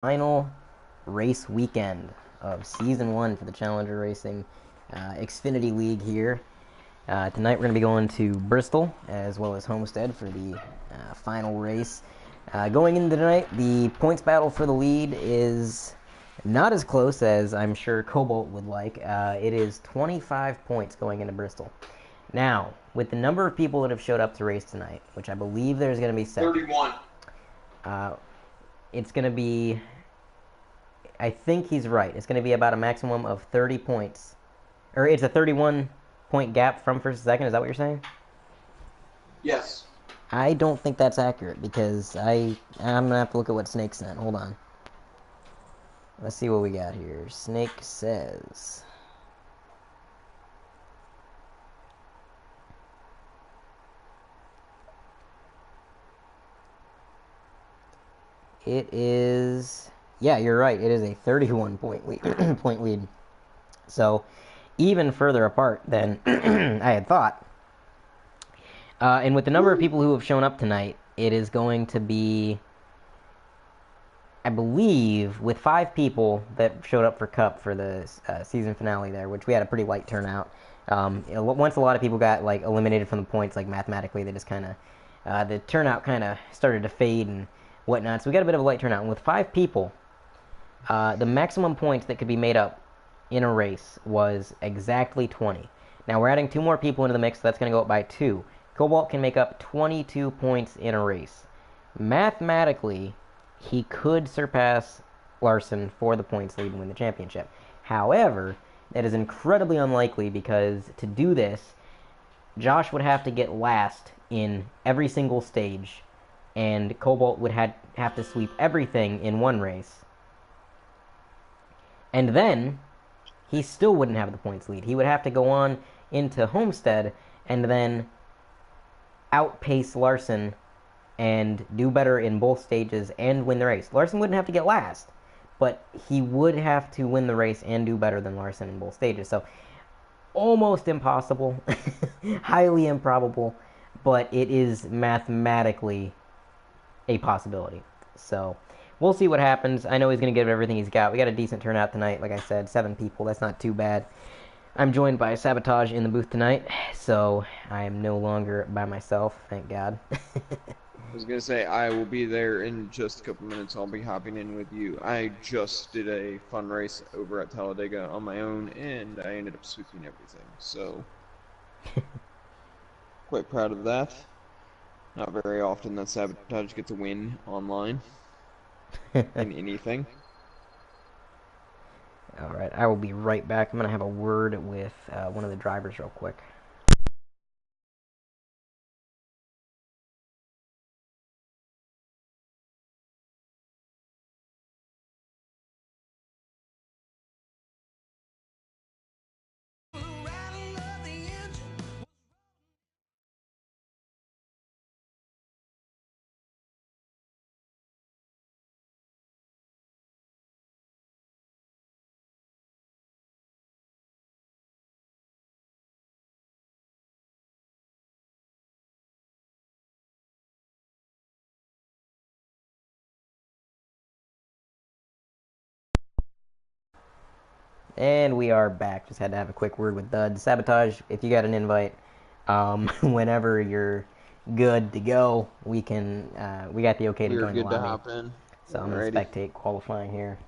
Final race weekend of Season 1 for the Challenger Racing Xfinity League here. Tonight we're going to be going to Bristol as well as Homestead for the final race. Going into tonight, the points battle for the lead is not as close as I'm sure Cobalt would like. It is 25 points going into Bristol. Now, with the number of people that have showed up to race tonight, which I believe there's going to be 31. It's going to be, I think he's right. It's going to be about a maximum of 30 points. Or it's a 31-point gap from first to second. Is that what you're saying? Yes. I don't think that's accurate because I'm going to have to look at what Snake sent. Hold on. Let's see what we got here. Snake says... It is... Yeah, you're right. It is a 31-point lead. Point lead. So, even further apart than I had thought. And with the number of people who have shown up tonight, it is going to be, I believe, with 5 people that showed up for Cup for the season finale there, which we had a pretty light turnout. Once a lot of people got like eliminated from the points, like mathematically, they just kind of, the turnout kind of started to fade and whatnot. So we got a bit of a light turnout. And with 5 people, the maximum points that could be made up in a race was exactly 20. Now we're adding 2 more people into the mix, so that's going to go up by 2. Cobalt can make up 22 points in a race. Mathematically, he could surpass Larson for the points lead and win the championship. However, that is incredibly unlikely because to do this, Josh would have to get last in every single stage, and Cobalt would have to sweep everything in one race. And then, he still wouldn't have the points lead. He would have to go on into Homestead and then outpace Larson and do better in both stages and win the race. Larson wouldn't have to get last, but he would have to win the race and do better than Larson in both stages. So almost impossible, highly improbable, but it is mathematically a possibility. So we'll see what happens. I know he's going to give everything he's got. We got a decent turnout tonight. Like I said, 7 people. That's not too bad. I'm joined by Sabotage in the booth tonight, so I am no longer by myself, thank God. I was going to say, I will be there in just a couple minutes. I'll be hopping in with you. I just did a fun race over at Talladega on my own, and I ended up sweeping everything. So, quite proud of that. Not very often that Sabotage gets a win online in anything. Alright, I will be right back. I'm going to have a word with one of the drivers real quick. And we are back. Just had to have a quick word with Dud. Sabotage, if you got an invite, whenever you're good to go, we got the okay to You're join the good to lobby. hop in. So I'm going to spectate qualifying here.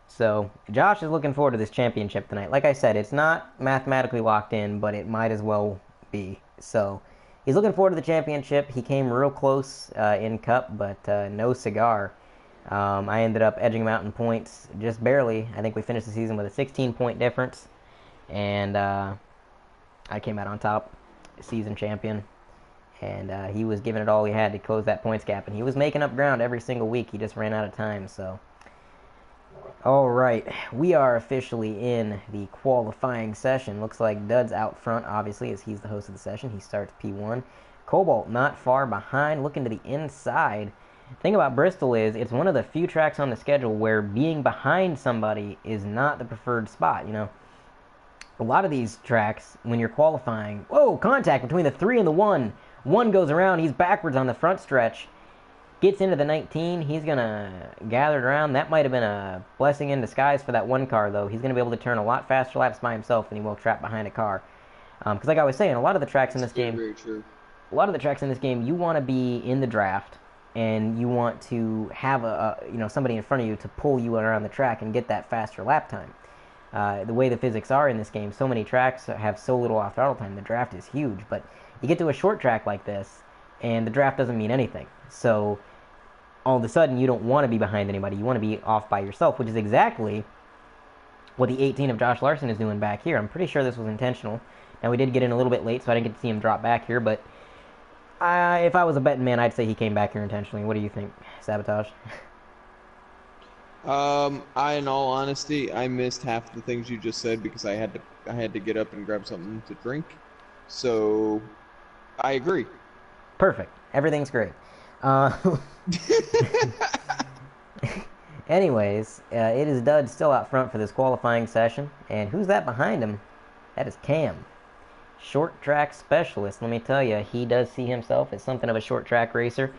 So Josh is looking forward to this championship tonight. Like I said, it's not mathematically locked in, but it might as well be. So he's looking forward to the championship. He came real close in Cup, but no cigar. I ended up edging him out in points just barely. I think we finished the season with a 16-point difference, and I came out on top, season champion. And he was giving it all he had to close that points gap, and he was making up ground every single week. He just ran out of time, so... Alright, we are officially in the qualifying session. Looks like Dud's out front, obviously, as he's the host of the session. He starts P1. Cobalt not far behind, looking to the inside. The thing about Bristol is it's one of the few tracks on the schedule where being behind somebody is not the preferred spot, you know. A lot of these tracks, when you're qualifying, whoa, contact between the 3 and the 1. 1 goes around, he's backwards on the front stretch. Gets into the 19. He's going to gather it around. That might have been a blessing in disguise for that one car, though. He's going to be able to turn a lot faster laps by himself than he will trapped behind a car. Because like I was saying, a lot of the tracks in That's this very, game, very true. you want to be in the draft, and you want to have somebody in front of you to pull you around the track and get that faster lap time. The way the physics are in this game, so many tracks have so little off throttle time. The draft is huge, but you get to a short track like this, and the draft doesn't mean anything. So all of a sudden, you don't want to be behind anybody. You want to be off by yourself, which is exactly what the 18 of Josh Larson is doing back here. I'm pretty sure this was intentional. Now, we did get in a little bit late, so I didn't get to see him drop back here, but if I was a betting man, I'd say he came back here intentionally. What do you think, Sabotage? In all honesty, I missed half the things you just said because I had to get up and grab something to drink. So I agree. Perfect. Everything's great. Uh, Anyways, it is Dud still out front for this qualifying session. And who's that behind him? That is Cam. Short track specialist. Let me tell you, he does see himself as something of a short track racer.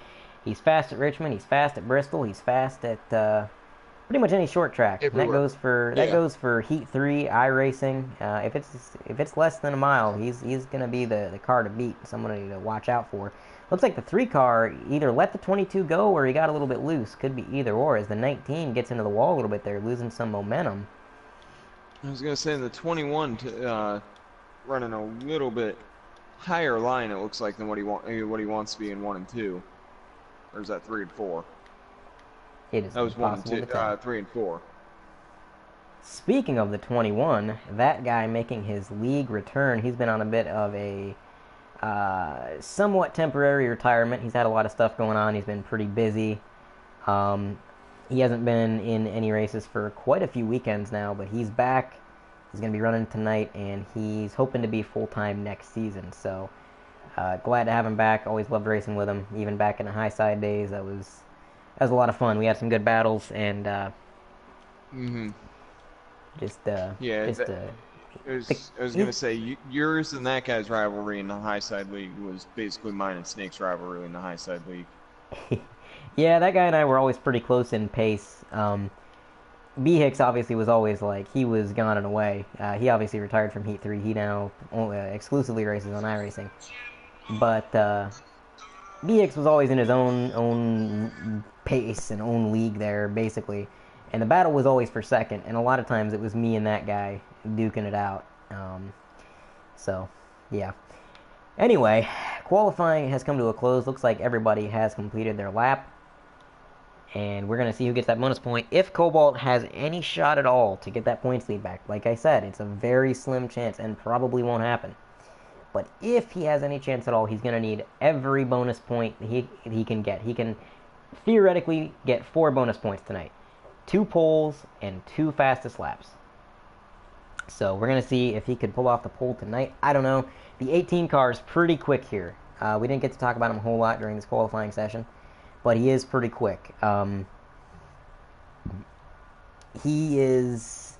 He's fast at Richmond. He's fast at Bristol. He's fast at pretty much any short track. And that Everywhere. Yeah. goes for Heat 3 iRacing. If it's less than a mile, he's gonna be the car to beat. Somebody to watch out for. Looks like the 3 car either let the 22 go or he got a little bit loose. Could be either or. As the 19 gets into the wall a little bit there, losing some momentum. I was gonna say the 21 running a little bit higher line. It looks like than what he wants to be in 1 and 2, or is that 3 and 4? It is That was 1 and impossible 2, to tell. 3 and 4. Speaking of the 21, that guy making his league return, he's been on a bit of a somewhat temporary retirement. He's had a lot of stuff going on. He's been pretty busy. Um, he hasn't been in any races for quite a few weekends now, but he's back. He's going to be running tonight, and he's hoping to be full-time next season. So glad to have him back. Always loved racing with him, even back in the high side days. That was a lot of fun. We had some good battles, and Mm-hmm. just Yeah, just I was gonna say yours and that guy's rivalry in the high side league was basically mine and Snake's rivalry in the high side league. yeah, that guy and I were always pretty close in pace. B Hicks obviously was always like he was gone and away. He obviously retired from Heat 3. He now only, exclusively races on iRacing. But B Hicks was always in his own pace and own league there, basically. And the battle was always for second. And a lot of times it was me and that guy duking it out. So, yeah. Anyway, qualifying has come to a close. Looks like everybody has completed their lap. And we're going to see who gets that bonus point. If Cobalt has any shot at all to get that points lead back, like I said, it's a very slim chance and probably won't happen. But if he has any chance at all, he's going to need every bonus point he can get. He can theoretically get 4 bonus points tonight. 2 poles and 2 fastest laps. So we're going to see if he could pull off the pole tonight. I don't know. The 18 car is pretty quick here. We didn't get to talk about him a whole lot during this qualifying session, but he is pretty quick. He is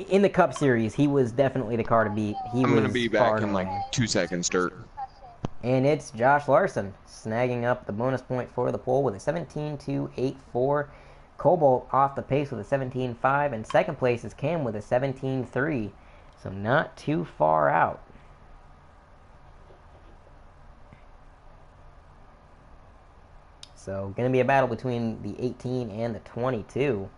in the Cup Series. He was definitely the car to beat. He I'm gonna was be far back and in like away. 2 seconds, Dirt. And it's Josh Larson snagging up the bonus point for the pole with a 17.284. Cobalt off the pace with a 17.5, and second place is Cam with a 17.3. So not too far out. So going to be a battle between the 18 and the 22.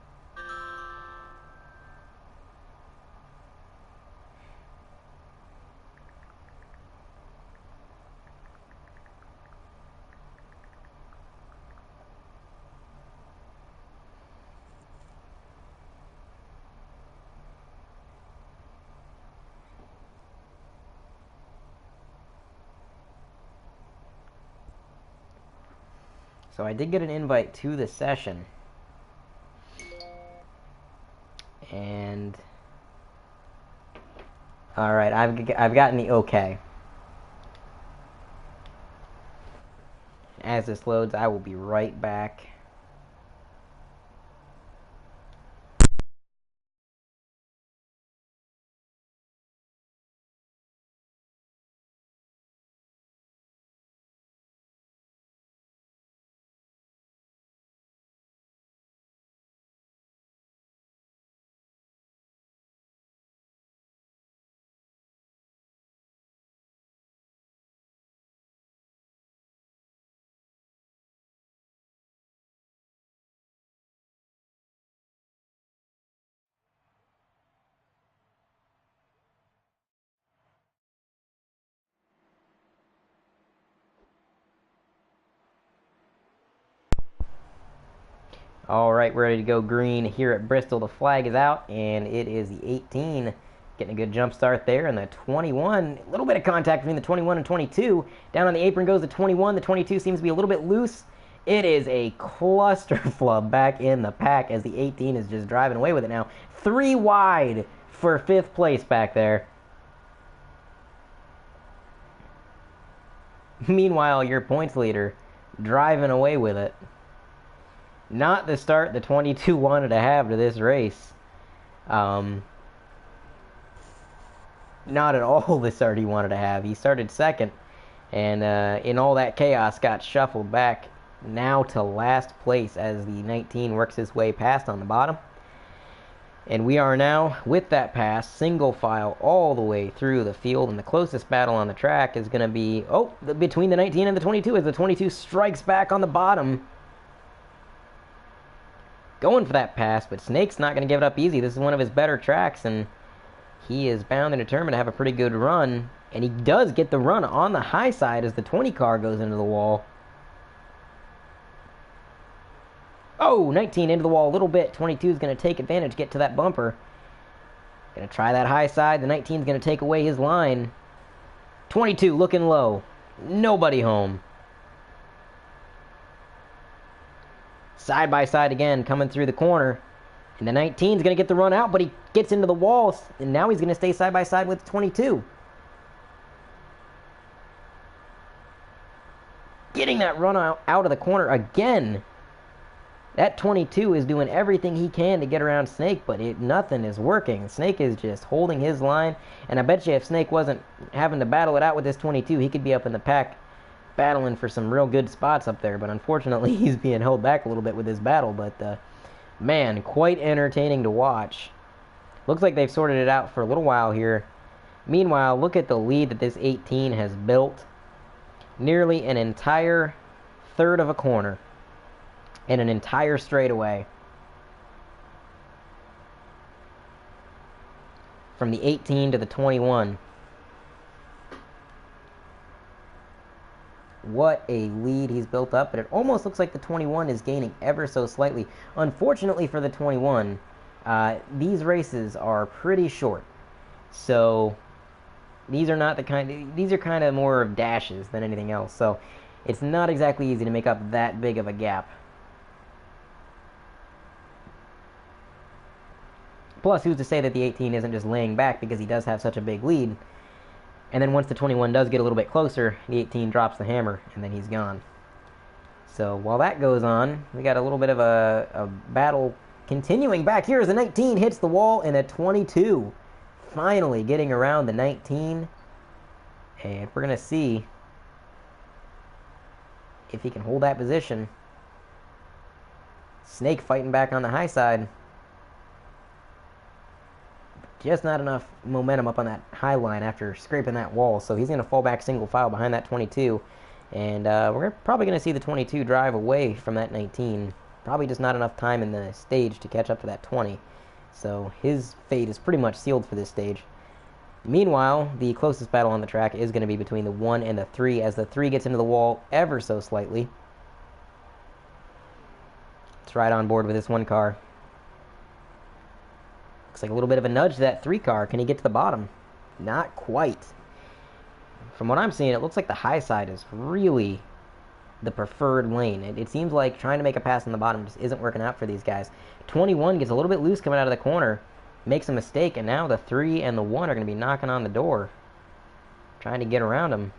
So I did get an invite to the session. And all right, I've gotten the okay. As this loads, I will be right back. All right, we're ready to go green here at Bristol. The flag is out, and it is the 18 getting a good jump start there. And the 21, a little bit of contact between the 21 and 22. Down on the apron goes the 21. The 22 seems to be a little bit loose. It is a cluster flub back in the pack as the 18 is just driving away with it now. 3 wide for 5th place back there. Meanwhile, your points leader driving away with it. Not the start the 22 wanted to have to this race. Not at all the start he wanted to have. He started second, and in all that chaos got shuffled back now to last place as the 19 works his way past on the bottom. And we are now, with that pass, single file all the way through the field, and the closest battle on the track is going to be, between the 19 and the 22 as the 22 strikes back on the bottom. Going for that pass, but Snake's not going to give it up easy. This is one of his better tracks, and he is bound and determined to have a pretty good run. And he does get the run on the high side as the 20 car goes into the wall. Oh, 19 into the wall a little bit. 22 is going to take advantage, get to that bumper. Going to try that high side. The 19 is going to take away his line. 22 looking low. Nobody home. Side by side again, coming through the corner. And the 19 is going to get the run out, but he gets into the walls. And now he's going to stay side by side with 22. Getting that run out of the corner again. That 22 is doing everything he can to get around Snake, but nothing is working. Snake is just holding his line, and I bet you if Snake wasn't having to battle it out with this 22, he could be up in the pack battling for some real good spots up there, but unfortunately he's being held back a little bit with this battle, but man, quite entertaining to watch. Looks like they've sorted it out for a little while here. Meanwhile, look at the lead that this 18 has built. Nearly an entire third of a corner. And an entire straightaway. From the 18 to the 21. What a lead he's built up, but it almost looks like the 21 is gaining ever so slightly. Unfortunately for the 21, these races are pretty short. So these are not the kind, these are kind of more of dashes than anything else. So it's not exactly easy to make up that big of a gap. Plus, who's to say that the 18 isn't just laying back because he does have such a big lead. And then once the 21 does get a little bit closer, the 18 drops the hammer, and then he's gone. So while that goes on, we got a little bit of a battle continuing back here as the 19 hits the wall, and a 22 finally getting around the 19. And we're going to see if he can hold that position. Snake fighting back on the high side. Just not enough momentum up on that high line after scraping that wall. So he's going to fall back single file behind that 22. And we're probably going to see the 22 drive away from that 19. Probably just not enough time in the stage to catch up to that 20. So his fate is pretty much sealed for this stage. Meanwhile, the closest battle on the track is going to be between the 1 and the 3 as the 3 gets into the wall ever so slightly. It's right on board with this 1 car. Looks like a little bit of a nudge to that 3 car. Can he get to the bottom? Not quite. From what I'm seeing, it looks like the high side is really the preferred lane. It seems like trying to make a pass on the bottom just isn't working out for these guys. 21 gets a little bit loose coming out of the corner. Makes a mistake, and now the 3 and the 1 are going to be knocking on the door. Trying to get around him.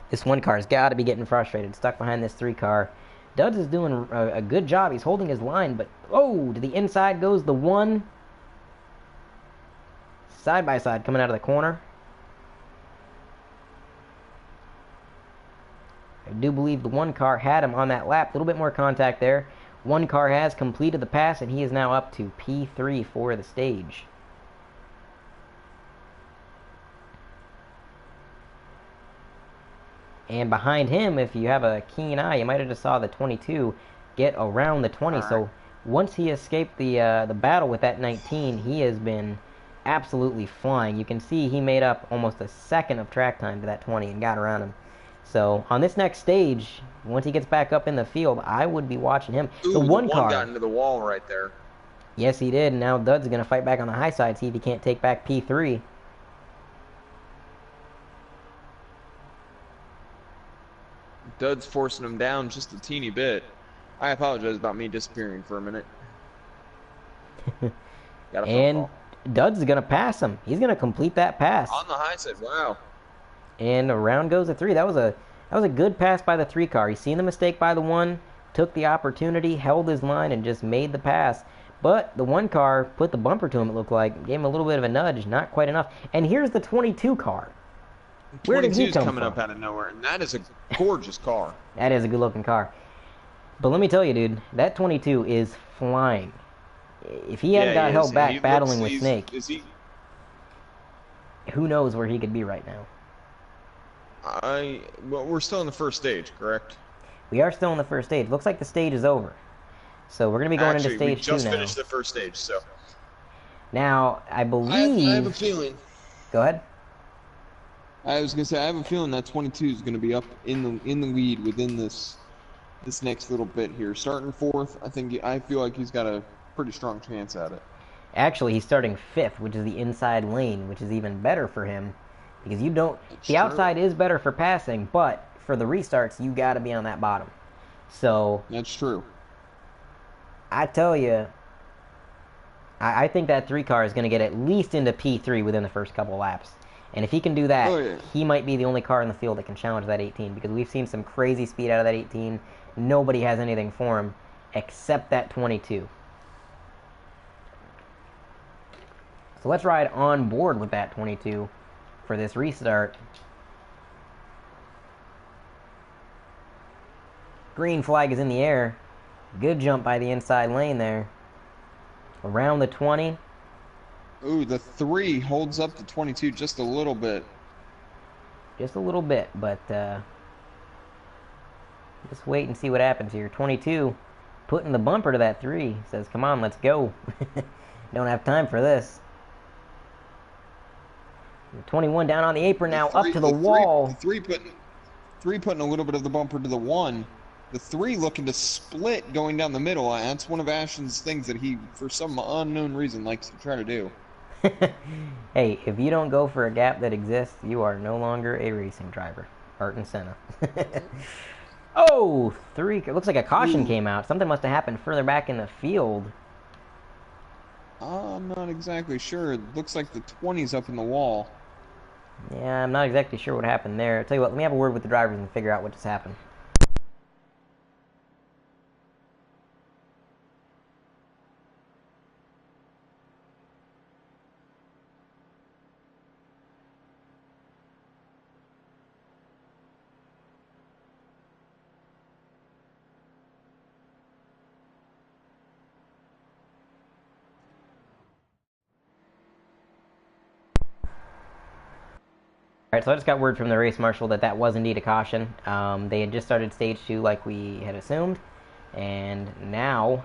This 1 car's got to be getting frustrated. Stuck behind this 3 car. Duds is doing a good job. He's holding his line, but to the inside goes the 1. Side by side coming out of the corner. I do believe the 1 car had him on that lap. A little bit more contact there. 1 car has completed the pass, and he is now up to P3 for the stage. And behind him, if you have a keen eye, you might have just saw the 22 get around the 20. So once he escaped the battle with that 19, he has been absolutely flying. You can see he made up almost a second of track time to that 20 and got around him. So on this next stage, once he gets back up in the field, I would be watching him. The Ooh, the one one got car, into the wall right there. yes, he did. Now Dud's going to fight back on the high side, see if he can't take back P3. Dud's forcing him down just a teeny bit. I apologize about me disappearing for a minute. Got a phone And call. Dud's going to pass him. He's going to complete that pass. On the high side, wow. And around goes the 3. That was a good pass by the 3 car. He seen the mistake by the 1, took the opportunity, held his line, and just made the pass. But the 1 car put the bumper to him, it looked like. Gave him a little bit of a nudge, not quite enough. And here's the 22 car. Where did he 22's come coming from? up out of nowhere, and that is a gorgeous car. That is a good looking car. But let me tell you, dude, that 22 is flying. If he hadn't got held back battling with Snake, who knows where he could be right now. Well, we're still in the first stage, correct? We are still in the first stage. Looks like the stage is over. So we're going to be going into Actually, we stage 2 just now. finished the first stage, so. Now, I I believe... have a feeling. Go ahead. I was gonna say I have a feeling that 22 is gonna be up in the lead within this next little bit here. Starting 4th, I feel like he's got a pretty strong chance at it. Actually, he's starting 5th, which is the inside lane, which is even better for him. Because you don't... That's The true. outside is better for passing, but for the restarts, you got to be on that bottom. So... That's true. I tell you, I think that 3 car is going to get at least into P3 within the first couple laps. And if he can do that, Oh, yeah. he might be the only car in the field that can challenge that 18, because we've seen some crazy speed out of that 18. Nobody has anything for him except that 22. So let's ride on board with that 22 for this restart. Green flag is in the air. Good jump by the inside lane there. Around the 20. Ooh, the 3 holds up to 22 just a little bit. Just a little bit, but just wait and see what happens here. 22 putting the bumper to that 3. Says, come on, let's go. Don't have time for this. 21 down on the apron now, up to the wall. The 3 putting a little bit of the bumper to the 1. The 3 looking to split going down the middle. That's one of Ashton's things that he, for some unknown reason, likes to try to do. Hey, if you don't go for a gap that exists, you are no longer a racing driver. Art and Senna. Oh, 3. It looks like a caution came out. Something must have happened further back in the field. I'm not exactly sure. It looks like the 20's up in the wall. Yeah, I'm not exactly sure what happened there. I'll tell you what, let me have a word with the drivers and figure out what just happened. Alright, so I just got word from the race marshal that that was indeed a caution. They had just started stage 2 like we had assumed. And now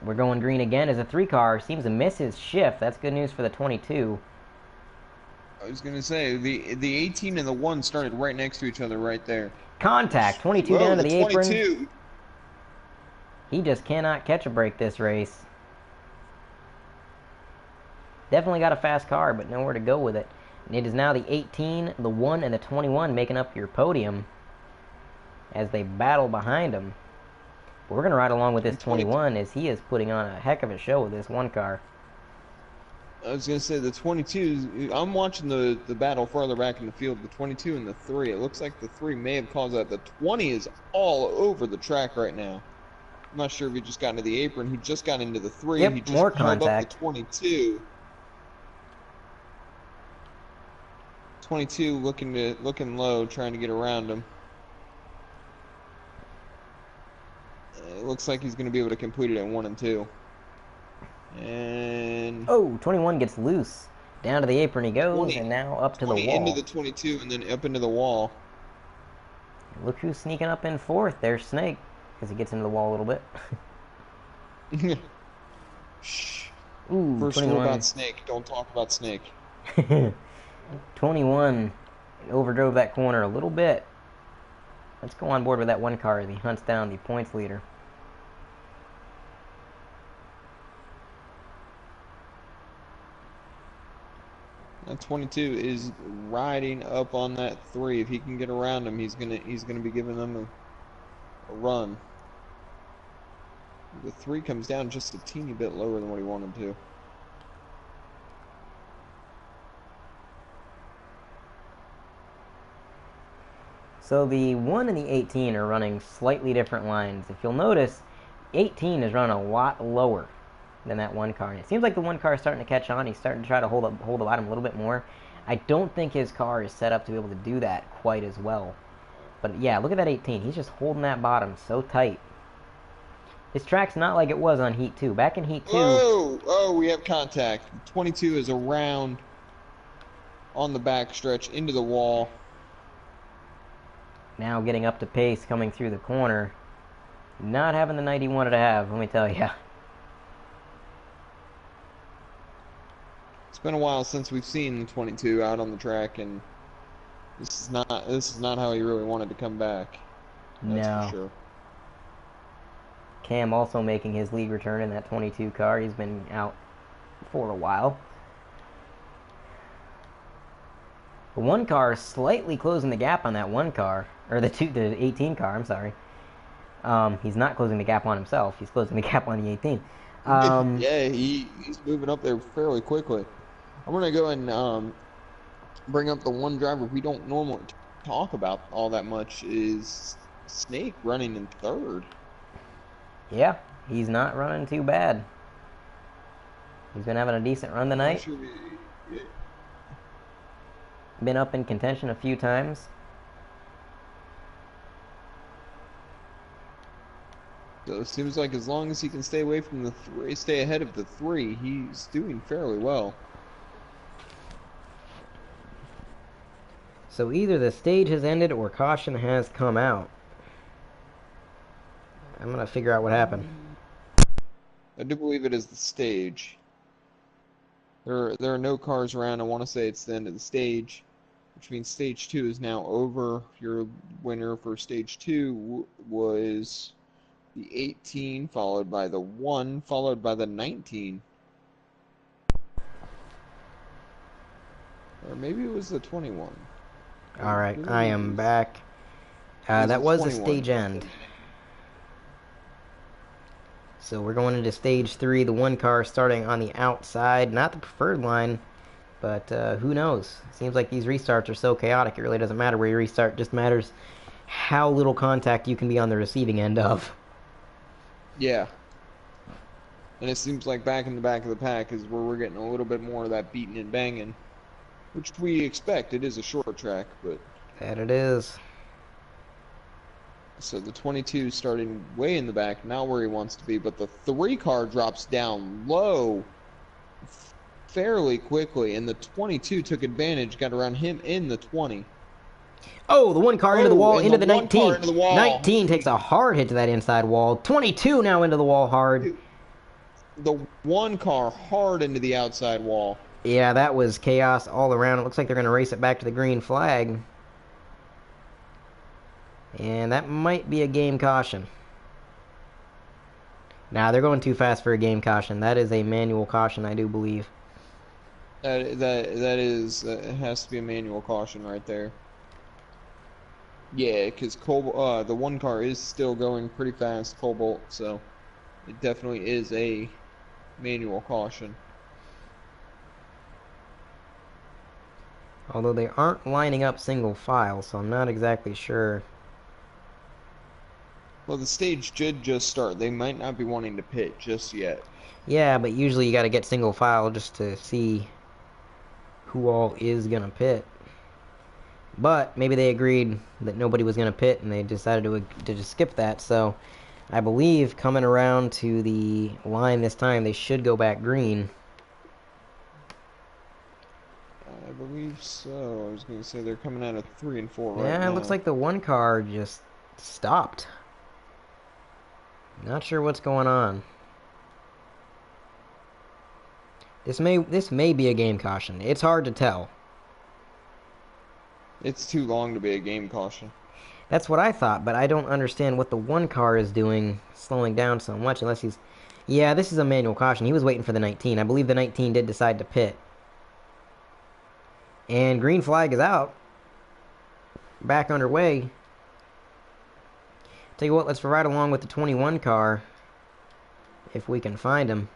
we're going green again as a 3 car seems to miss his shift. That's good news for the 22. I was gonna say the 18 and the 1 started right next to each other right there. Contact. 22 Whoa, down to the the apron. 22. He just cannot catch a break this race. Definitely got a fast car, but nowhere to go with it. And it is now the 18, the 1, and the 21 making up your podium as they battle behind him. But we're going to ride along with this 21 as he is putting on a heck of a show with this 1 car. I was gonna say the 22. I'm watching the battle farther back in the field. The 22 and the 3. It looks like the 3 may have caused that. The 20 is all over the track right now. I'm not sure if he just got into the apron. He just got into the 3. Yep, he just more held contact. up the 22. 22 looking low, trying to get around him. It looks like he's going to be able to complete it at 1 and 2. And oh, 21 gets loose. Down to the apron he goes, 20, and now up to the 20 wall. into the 22 and then up into the wall. Look who's sneaking up in 4th. There's Snake, as he gets into the wall a little bit. Shh. Ooh, First 21. rule about Snake, don't talk about Snake. 21 overdrove that corner a little bit. Let's go on board with that one car as he hunts down the points leader. That 22 is riding up on that 3. If he can get around him, he's gonna be giving them a run. The 3 comes down just a teeny bit lower than what he wanted to. So the 1 and the 18 are running slightly different lines. If you'll notice, 18 is running a lot lower than that one car. And it seems like the one car is starting to catch on. He's starting to try to hold the bottom a little bit more. I don't think his car is set up to be able to do that quite as well. But yeah, look at that 18. He's just holding that bottom so tight. This track's not like it was on Heat 2. Back in Heat 2... Oh, we have contact. 22 is around on the backstretch into the wall. Now getting up to pace, coming through the corner. Not having the night he wanted to have, let me tell you. It's been a while since we've seen the 22 out on the track, and this is not how he really wanted to come back. That's No. for sure. Cam also making his league return in that 22 car. He's been out for a while. The one car slightly closing the gap on that one car, or the 18 car. I'm sorry. He's not closing the gap on himself. He's closing the gap on the 18. Yeah, he's moving up there fairly quickly. I'm gonna go and bring up the one driver we don't normally talk about all that much is Snake running in 3rd. Yeah, he's not running too bad. He's been having a decent run tonight. Been up in contention a few times. So it seems like as long as he can stay away from the 3, stay ahead of the 3, he's doing fairly well. So either the stage has ended or caution has come out. I'm gonna figure out what happened. I do believe it is the stage. There are no cars around. I want to say it's the end of the stage, which means stage 2 is now over. Your winner for stage 2 was the 18, followed by the 1, followed by the 19. Or maybe it was the 21. Alright, I am back. That was the 21. stage end. So we're going into stage 3. The one car starting on the outside. Not the preferred line, but who knows? Seems like these restarts are so chaotic, it really doesn't matter where you restart. It just matters how little contact you can be on the receiving end of. Yeah. And it seems like back in the back of the pack is where we're getting a little bit more of that beating and banging, which we expect. It is a short track, but... That it is. So the 22 starting way in the back, not where he wants to be, but the 3 car drops down low fairly quickly, and the 22 took advantage, got around him in the 20. Oh, the one car into the wall, into the 19. Into the wall. 19 takes a hard hit to that inside wall. 22 now into the wall hard. The one car hard into the outside wall. Yeah, that was chaos all around. It looks like they're going to race it back to the green flag. And that might be a game caution. Nah, they're going too fast for a game caution. That is a manual caution, I do believe. That it has to be a manual caution right there. Yeah, because the one car is still going pretty fast, Cobalt, so it definitely is a manual caution. Although they aren't lining up single file, so I'm not exactly sure. Well, the stage did just start. They might not be wanting to pit just yet. Yeah, but usually you got to get single file just to see who all is going to pit. But maybe they agreed that nobody was going to pit and they decided to just skip that. So I believe coming around to the line this time, they should go back green. I believe so. I was going to say they're coming out of 3 and 4 right now. Yeah, it looks like the one car just stopped. Not sure what's going on. This may be a game caution. It's hard to tell. It's too long to be a game caution. That's what I thought, but I don't understand what the one car is doing, slowing down so much, unless he's... Yeah, this is a manual caution. He was waiting for the 19. I believe the 19 did decide to pit. And green flag is out. Back underway. Tell you what, let's ride along with the 21 car, if we can find him.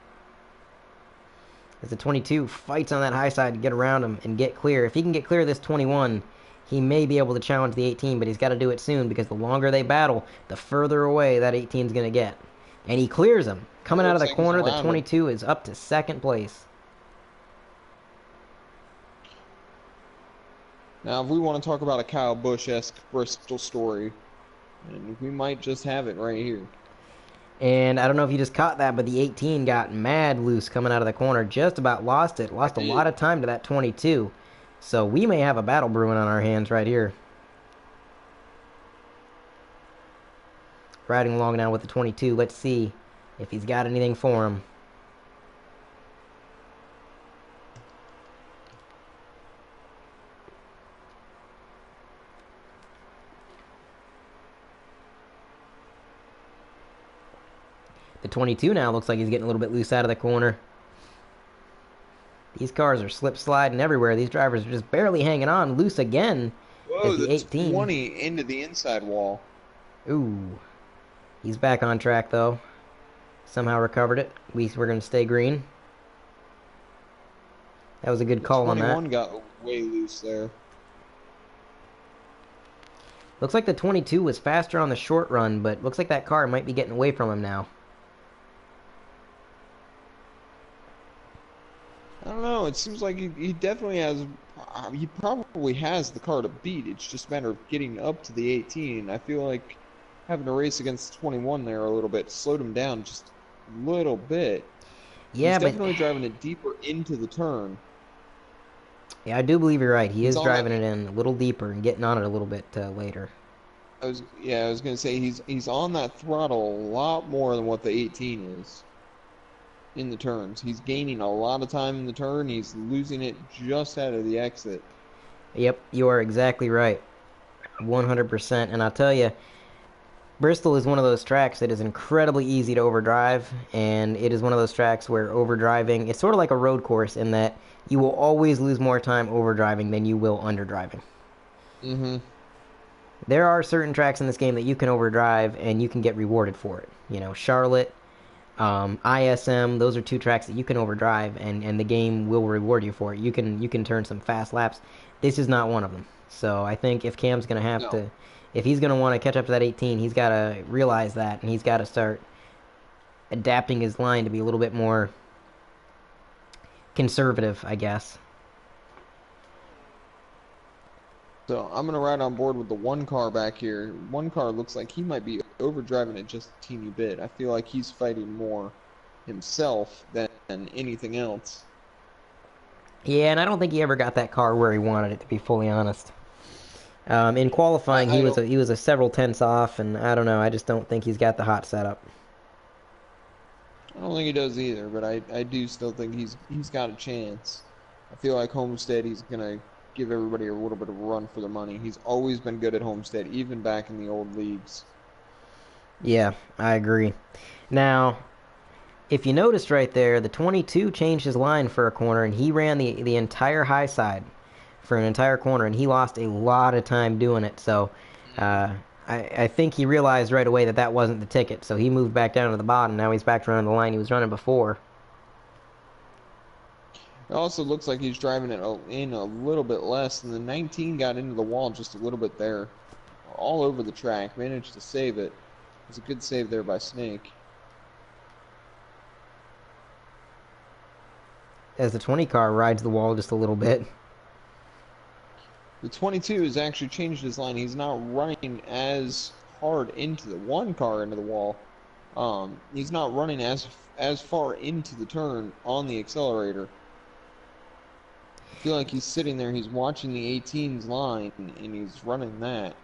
As the 22 fights on that high side to get around him and get clear. If he can get clear of this 21, he may be able to challenge the 18, but he's got to do it soon because the longer they battle, the further away that 18 is going to get. And he clears him. It Coming out of looks the like he's corner, the around him. 22 is up to second place. Now, if we want to talk about a Kyle Busch-esque Bristol story, and we might just have it right here. And I don't know if you just caught that, but the 18 got mad loose coming out of the corner. Just about lost it. Lost a lot of time to that 22. So we may have a battle brewing on our hands right here. Riding along now with the 22. Let's see if he's got anything for him. The 22 now looks like he's getting a little bit loose out of the corner. These cars are slip sliding everywhere. These drivers are just barely hanging on. Loose again as Whoa, the the 18. 20 into the inside wall. Ooh. He's back on track though. Somehow recovered it. We're going to stay green. That was a good The call on that. 21 got way loose there. Looks like the 22 was faster on the short run, but looks like that car might be getting away from him now. I don't know. It seems like he definitely has. He probably has the car to beat. It's just a matter of getting up to the 18. I feel like having to race against 21 there a little bit slowed him down just a little bit. Yeah, He's but definitely driving it deeper into the turn. yeah, I do believe you're right. He He's is on that. driving it in a little deeper and getting on it a little bit later. I was gonna say he's on that throttle a lot more than what the 18 is in the turns. He's gaining a lot of time in the turn. He's losing it just out of the exit. Yep, you are exactly right. 100%. And I'll tell you, Bristol is one of those tracks that is incredibly easy to overdrive, and it is one of those tracks where overdriving, it's sort of like a road course in that you will always lose more time overdriving than you will underdriving. Mm-hmm. There are certain tracks in this game that you can overdrive and you can get rewarded for it. You know, Charlotte, ISM, those are two tracks that you can overdrive and the game will reward you for it. You can turn some fast laps. This is not one of them. So I think if Cam's gonna have No. to, if he's gonna want to catch up to that 18, he's gotta realize that and he's gotta start adapting his line to be a little bit more conservative, I guess. So I'm gonna ride on board with the one car back here. One car looks like he might be overdriving it just a teeny bit. I feel like he's fighting more himself than anything else. Yeah, and I don't think he ever got that car where he wanted it, to be fully honest. In qualifying, I don't he was a several tenths off, and I don't know. I just don't think he's got the hot setup. I don't think he does either, but I do still think he's got a chance. I feel like Homestead he's gonna give everybody a little bit of a run for the money. He's always been good at Homestead, even back in the old leagues. Yeah, I agree. Now, if you noticed right there, the 22 changed his line for a corner, and he ran the entire high side for an entire corner, and he lost a lot of time doing it. So, I think he realized right away that that wasn't the ticket. So he moved back down to the bottom. Now he's back running the line he was running before. It also looks like he's driving it in a little bit less, and the 19 got into the wall just a little bit there. All over the track, managed to save it. It was a good save there by Snake. As the 20 car rides the wall just a little bit. The 22 has actually changed his line. He's not running as hard into the one car into the wall. He's not running as far into the turn on the accelerator. I feel like he's sitting there, he's watching the 18's line, and he's running that.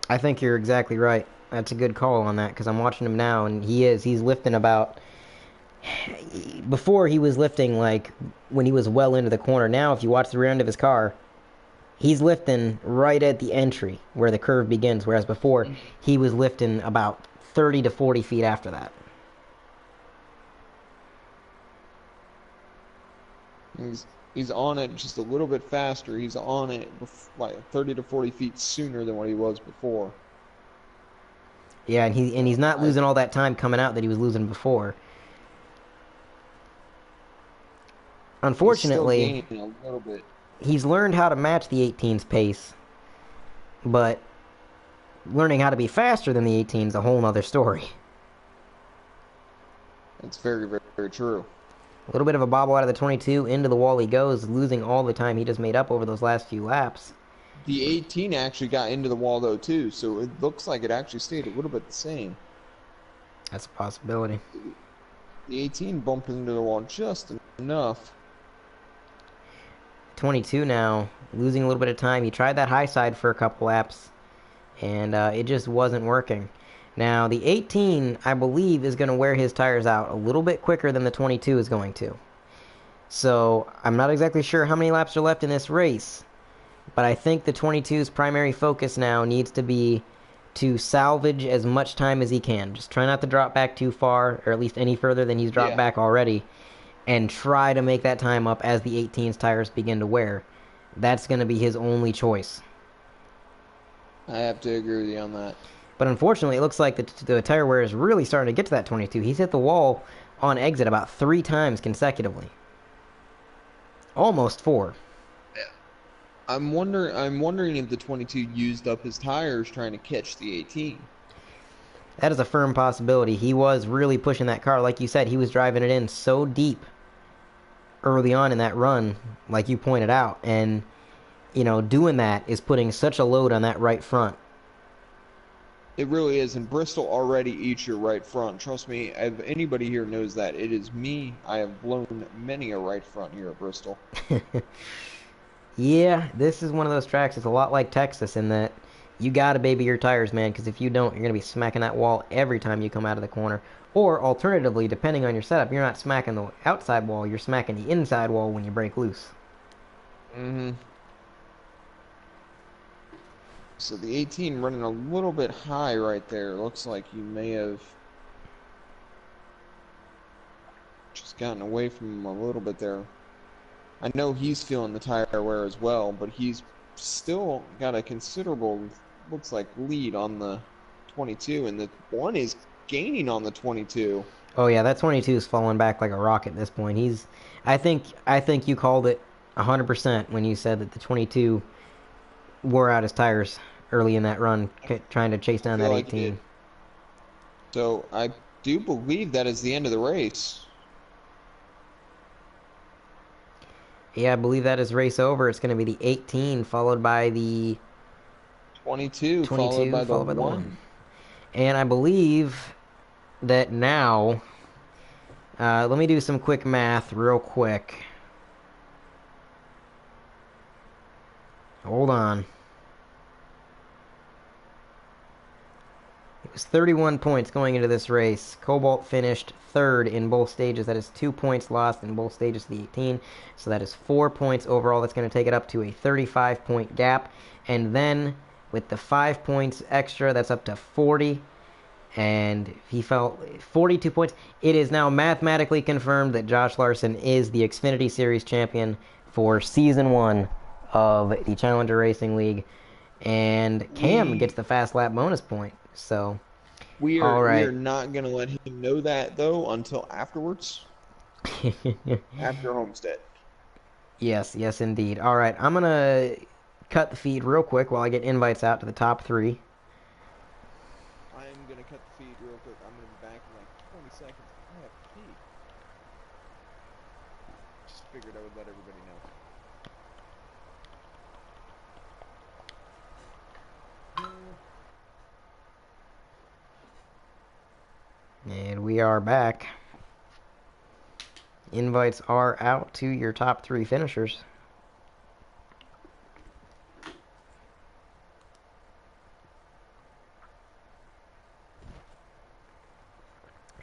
I think you're exactly right. That's a good call on that because I'm watching him now, and he's lifting about. Before he was lifting like when he was well into the corner. Now, if you watch the rear end of his car, He's lifting right at the entry where the curve begins, whereas before he was lifting about 30 to 40 feet after that. He's on it just a little bit faster. He's on it like 30 to 40 feet sooner than what he was before. Yeah, and he's So not losing all that time coming out that he was losing before. he's still Unfortunately, gaining a little bit. he's learned how to match the 18's pace, but learning how to be faster than the 18 is a whole nother story. It's very, very, very true. A little bit of a bobble out of the 22, into the wall he goes, losing all the time he just made up over those last few laps. The 18 actually got into the wall though too, so it looks like it actually stayed a little bit the same. That's a possibility. The 18 bumped into the wall just enough. 22 now, losing a little bit of time. He tried that high side for a couple laps, and it just wasn't working. Now, the 18, I believe, is going to wear his tires out a little bit quicker than the 22 is going to. So, I'm not exactly sure how many laps are left in this race, but I think the 22's primary focus now needs to be to salvage as much time as he can. Just try not to drop back too far, or at least any further than he's dropped Yeah, back already, and try to make that time up as the 18's tires begin to wear. That's going to be his only choice. I have to agree with you on that. But unfortunately, it looks like the tire wear is really starting to get to that 22. He's hit the wall on exit about 3 times consecutively. Almost 4. I'm wondering if the 22 used up his tires trying to catch the 18. That is a firm possibility. He was really pushing that car. Like you said, he was driving it in so deep early on in that run, like you pointed out. And, doing that is putting such a load on that right front. It really is, and Bristol already eats your right front. Trust me, if anybody here knows that, it is me. I have blown many a right front here at Bristol. Yeah, this is one of those tracks. It's a lot like Texas in that you gotta baby your tires, man, because if you don't, you're gonna be smacking that wall every time you come out of the corner. Or alternatively, depending on your setup, you're not smacking the outside wall, you're smacking the inside wall when you break loose. hmm So the 18 running a little bit high right there. Looks like you may have just gotten away from him a little bit there. I know he's feeling the tire wear as well, but he's still got a considerable, looks like, lead on the 22, and the one is gaining on the 22. Oh yeah, that 22 is falling back like a rock at this point. I think you called it 100% when you said that the 22 wore out his tires early in that run, trying to chase I down feel that like he did. 18. So I do believe that is the end of the race. Yeah, I believe that is race over. It's going to be the 18 followed by the 22 followed 22 by the followed by the 1. 1. And I believe that now, let me do some quick math real quick. Hold on. It was 31 points going into this race. Cobalt finished third in both stages. That is 2 points lost in both stages to the 18. So that is 4 points overall. That's going to take it up to a 35-point gap. And then with the 5 points extra, that's up to 40. And he fell 42 points. It is now mathematically confirmed that Josh Larson is the Xfinity Series champion for Season 1 of the Challenger Racing League. And Cam gets We the fast lap bonus point. So, we all are we are right. not going to let him know that though until afterwards, after Homestead. Yes, yes, indeed. All right, I'm gonna cut the feed real quick while I get invites out to the top 3. I am going to cut the feed real quick. I'm going to be back in like 20 seconds. I have to pee. Just figured I would let everybody know. And we are back. Invites are out to your top 3 finishers.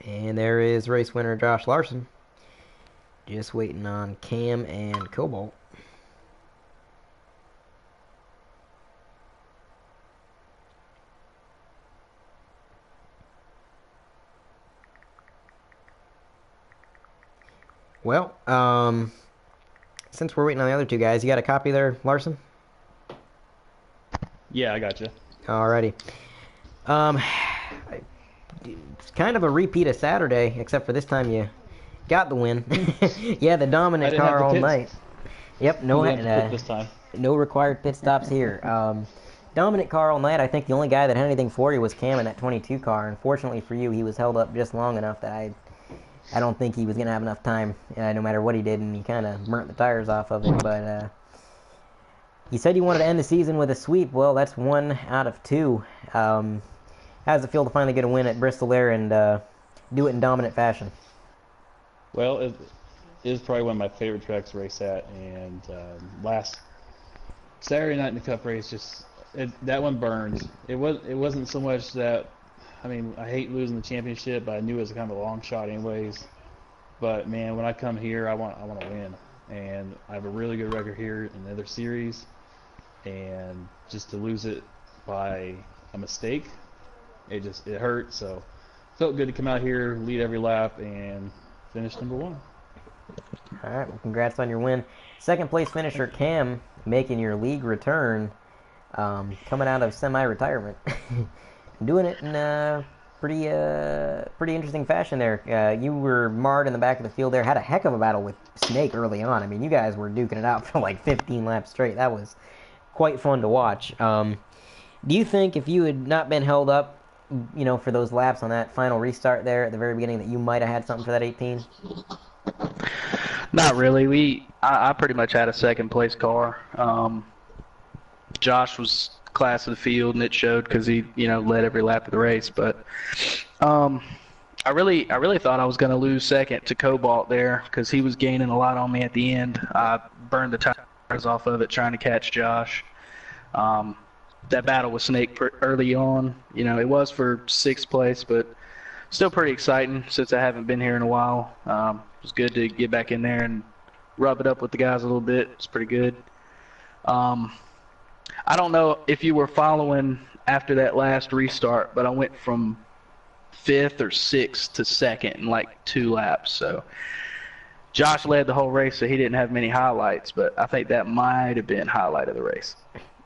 And there is race winner Josh Larson. Just waiting on Cam and Cobalt. Well, since we're waiting on the other two guys, you got a copy there, Larson? Yeah, I got you. Alrighty. Um, it's kind of a repeat of Saturday, except for this time you got the win. Yeah, the I dominant didn't have car to all pit. night. Yep, Didn't have to pit this time. no required pit stops here. Dominant car all night. I think the only guy that had anything for you was Cam in that 22 car. Unfortunately for you, he was held up just long enough that I don't think he was gonna have enough time, no matter what he did, and he kind of burnt the tires off of it. But you said you wanted to end the season with a sweep. Well, that's one out of two. How does it feel to finally get a win at Bristol there and do it in dominant fashion? Well, it is probably one of my favorite tracks to race at, and last Saturday night in the Cup race, that one burned. It wasn't so much that, I mean, I hate losing the championship, but I knew it was kind of a long shot anyways. But man, when I come here, I want to win, and I have a really good record here in the other series, and just to lose it by a mistake, it hurt. So felt good to come out here, lead every lap, and finish number one. All right, well, congrats on your win. Second place finisher Cam making your league return, coming out of semi-retirement, doing it in a pretty interesting fashion there. You were marred in the back of the field there, had a heck of a battle with Snake early on. I mean, you guys were duking it out for like 15 laps straight. That was quite fun to watch. Do you think if you had not been held up, for those laps on that final restart there at the very beginning, that you might have had something for that 18? Not really. I pretty much had a second place car. Josh was class of the field, and it showed because he, led every lap of the race. But um, I really thought I was going to lose second to Cobalt there because he was gaining a lot on me at the end. I burned the tires off of it trying to catch Josh. Um, that battle with Snake early on, it was for sixth place, but still pretty exciting since I haven't been here in a while. It was good to get back in there and rub it up with the guys a little bit. It's pretty good. Um, I don't know if you were following after that last restart, but I went from fifth or sixth to second in like 2 laps. So Josh led the whole race, so he didn't have many highlights, but I think that might have been highlight of the race.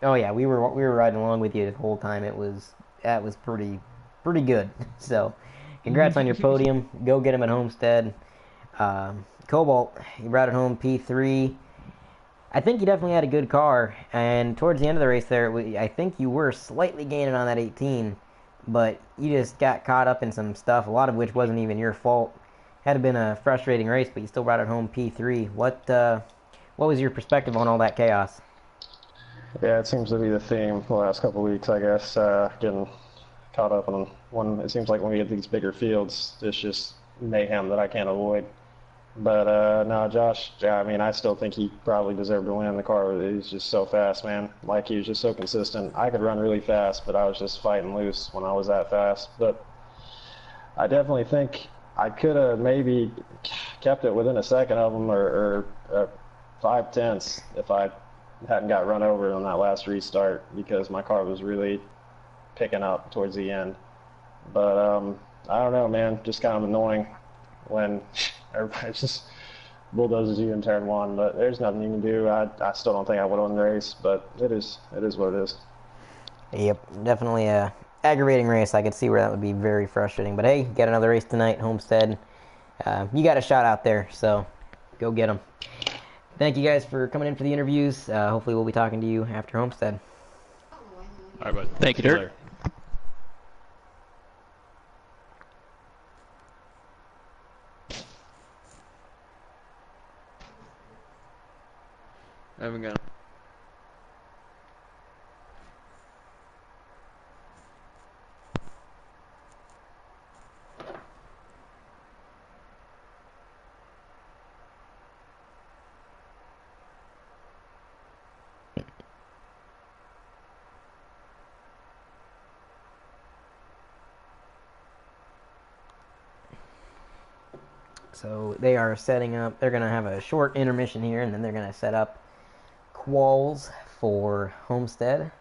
Oh yeah, we were riding along with you the whole time. That was pretty good. So, congrats on your podium. Go get him at Homestead. Cobalt, you brought it home P3. I think you definitely had a good car, and towards the end of the race there, I think you were slightly gaining on that 18, but you just got caught up in some stuff, a lot of which wasn't even your fault. Had been a frustrating race, but you still brought it home P3. What was your perspective on all that chaos? Yeah, it seems to be the theme the last couple of weeks, I guess. Getting caught up on one. It seems like when we get these bigger fields, it's just mayhem that I can't avoid. But no, Josh. Yeah, I mean, I still think he probably deserved to win. The car, he's just so fast, man. Like he was just so consistent. I could run really fast, but I was just fighting loose when I was that fast. But I definitely think I could have maybe kept it within a second of him, or 5 tenths if I hadn't got run over on that last restart because my car was really picking up towards the end. But I don't know, man. Just kind of annoying when everybody just bulldozes you in turn one. But there's nothing you can do. I still don't think I would have won the race, but it is what it is. Yep, definitely a aggravating race. I could see where that would be very frustrating. But hey, get another race tonight, Homestead. You got a shot out there, so go get them. Thank you guys for coming in for the interviews. Hopefully we'll be talking to you after Homestead. All right, bud. Thank you, See you Dirk. later. I haven't got. So they are setting up. They're going to have a short intermission here, and then they're going to set up quals for Homestead.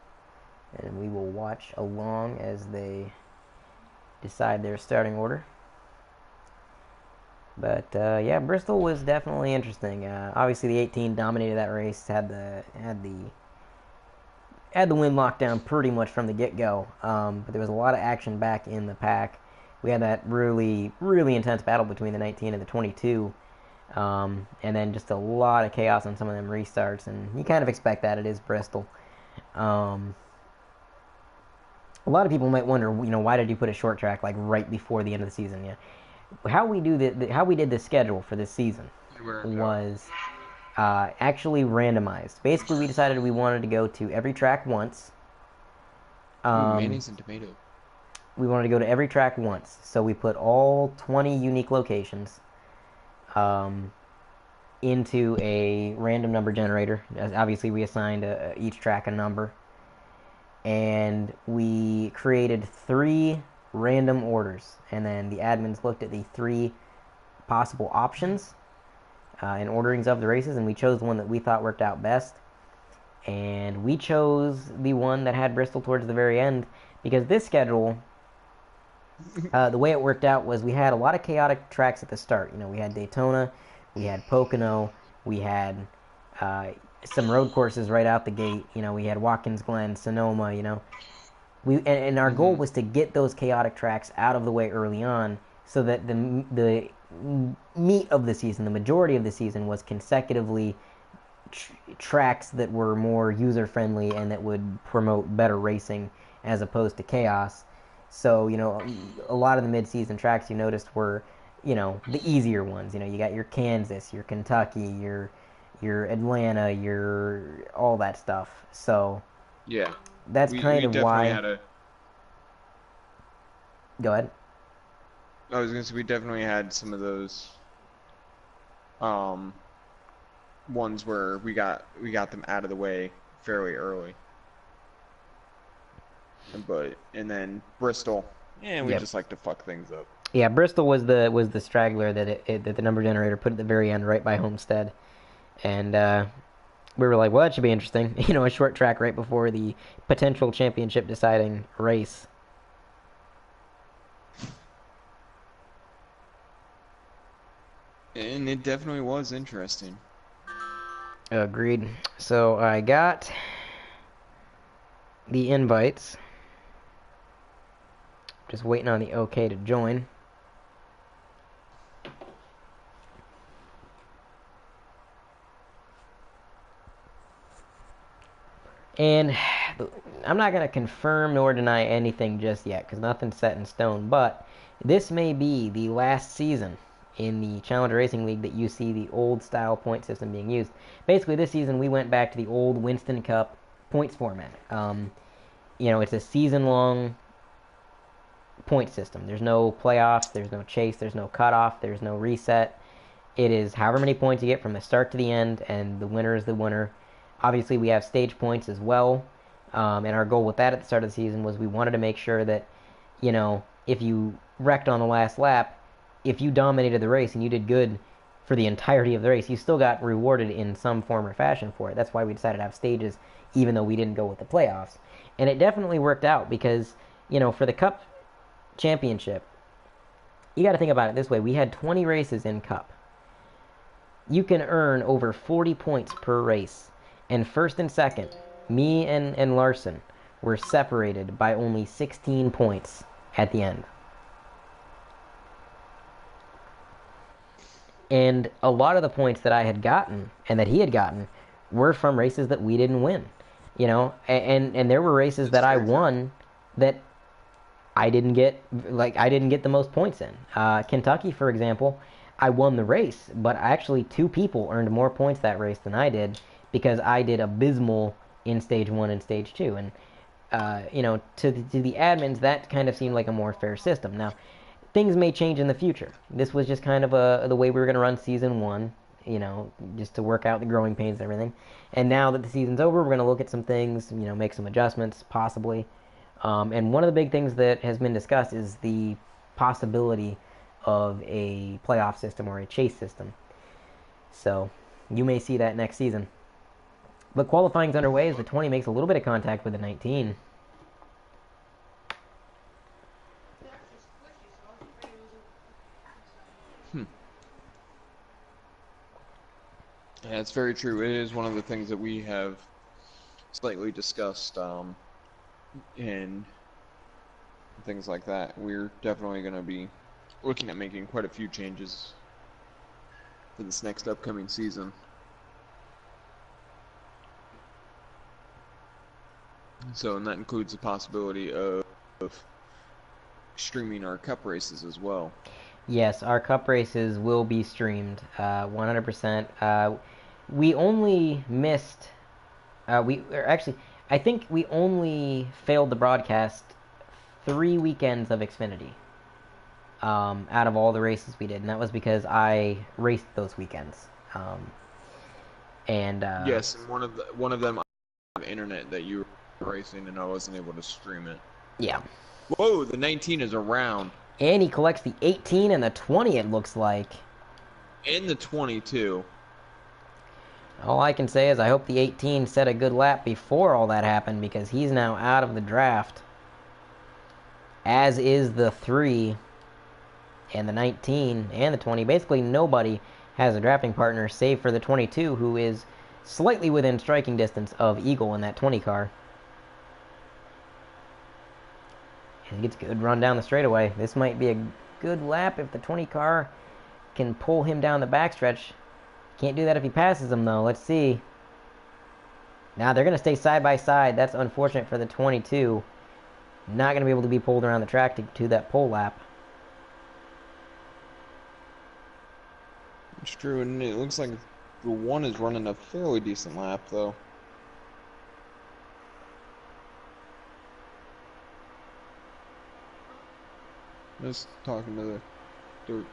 And we will watch along as they decide their starting order. But yeah, Bristol was definitely interesting. Obviously, the 18 dominated that race, had the win lockdown pretty much from the get go. But there was a lot of action back in the pack. We had that really, really intense battle between the 19 and the 22. And then just a lot of chaos on some of them restarts. And you kind of expect that. It is Bristol. Um, a lot of people might wonder, why did you put a short track like right before the end of the season? Yeah, how we did the schedule for this season was actually randomized. Basically, we decided we wanted to go to every track once. Ooh, mayonnaise and tomato. We wanted to go to every track once, so we put all 20 unique locations into a random number generator. Obviously, we assigned each track a number, and we created 3 random orders, and then the admins looked at the 3 possible options and orderings of the races, and we chose the one that we thought worked out best. And we chose the one that had Bristol towards the very end because this schedule, the way it worked out was we had a lot of chaotic tracks at the start. We had Daytona, we had Pocono, we had some road courses right out the gate. We had Watkins Glen, Sonoma. And our goal was to get those chaotic tracks out of the way early on, so that the meat of the season, the majority of the season, was consecutively tracks that were more user friendly and that would promote better racing as opposed to chaos. So a lot of the mid season tracks you noticed were the easier ones. You got your Kansas, your Kentucky, your Atlanta, your all that stuff. So Yeah. that's We kind of definitely why. had a. Go ahead. I was gonna say we definitely had some of those ones where we got them out of the way fairly early. And then Bristol, we Yep. just like to fuck things up. Yeah, Bristol was the straggler that the number generator put at the very end, right by Homestead, and we were like, well, that should be interesting. A short track right before the potential championship deciding race. And it definitely was interesting. Agreed. So I got the invites. Just waiting on the okay to join. And I'm not going to confirm nor deny anything just yet because nothing's set in stone. But this may be the last season in the Challenger Racing League that you see the old style point system being used. Basically, this season we went back to the old Winston Cup points format. It's a season-long point system. There's no playoffs, there's no chase, there's no cutoff, there's no reset. It is however many points you get from the start to the end, and the winner is the winner. Obviously, we have stage points as well. And our goal with that at the start of the season was we wanted to make sure that, if you wrecked on the last lap, if you dominated the race and you did good for the entirety of the race, you still got rewarded in some form or fashion for it. That's why we decided to have stages, even though we didn't go with the playoffs. And it definitely worked out because, for the Cup Championship, you got to think about it this way. We had 20 races in Cup. You can earn over 40 points per race. And first and second, me and Larson were separated by only 16 points at the end. And a lot of the points that I had gotten and that he had gotten were from races that we didn't win. And there were races that I won that I didn't get the most points in. Kentucky, for example, I won the race, but actually 2 people earned more points that race than I did because I did abysmal in stage 1 and stage 2. And to the admins, that kind of seemed like a more fair system. Now, things may change in the future. This was just kind of the way we were going to run season 1, just to work out the growing pains and everything. And now that the season's over, we're going to look at some things, make some adjustments, possibly. And one of the big things that has been discussed is the possibility of a playoff system or a chase system. So you may see that next season. But qualifying's underway as the 20 makes a little bit of contact with the 19. And it's very true. It is one of the things that we have slightly discussed in things like that. We're definitely going to be looking at making quite a few changes for this next upcoming season. So, and that includes the possibility of streaming our cup races as well. Yes, our cup races will be streamed, 100%. We only missed, actually, I think we only failed to broadcast 3 weekends of Xfinity, out of all the races we did, and that was because I raced those weekends. And Yes, and one of them I have internet that you were racing, and I wasn't able to stream it. yeah. Whoa, the 19 is around. And he collects the 18 and the 20, it looks like. And the 22. All I can say is I hope the 18 set a good lap before all that happened, because he's now out of the draft. As is the 3 and the 19 and the 20. Basically, nobody has a drafting partner save for the 22, who is slightly within striking distance of Eagle in that 20 car. And he gets a good run down the straightaway. This might be a good lap if the 20 car can pull him down the backstretch. Can't do that if he passes him, though. Let's see. Now, they're going to stay side by side. That's unfortunate for the 22. Not going to be able to be pulled around the track to that pole lap. It's true, and it looks like the 1 is running a fairly decent lap, though. Just talking to the dirt.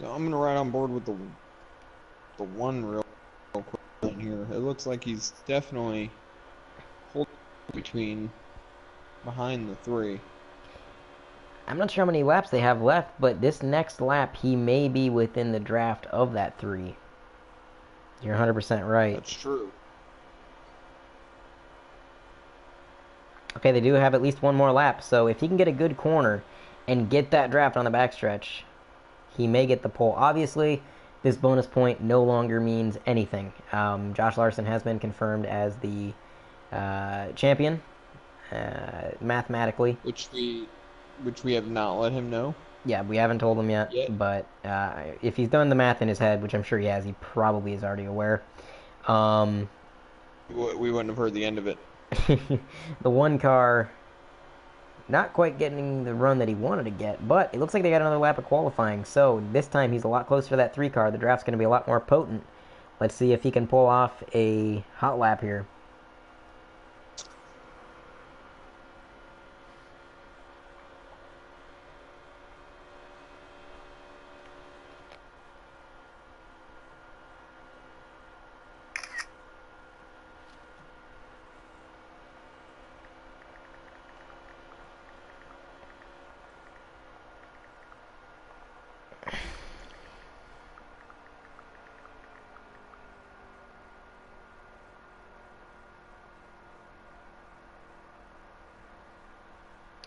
So I'm gonna ride on board with the 1 real quick in here. It looks like he's definitely holding between behind the 3. I'm not sure how many laps they have left, but this next lap, he may be within the draft of that 3. You're 100% right. That's true. Okay, they do have at least one more lap, so if he can get a good corner and get that draft on the backstretch, he may get the pole. Obviously, this bonus point no longer means anything. Josh Larson has been confirmed as the champion, mathematically. Which we have not let him know. Yeah, we haven't told him yet, but if he's done the math in his head, which I'm sure he has, he probably is already aware. We wouldn't have heard the end of it. The 1 car not quite getting the run that he wanted to get, but it looks like they got another lap of qualifying, so this time he's a lot closer to that 3 car. The draft's going to be a lot more potent. Let's see if he can pull off a hot lap here.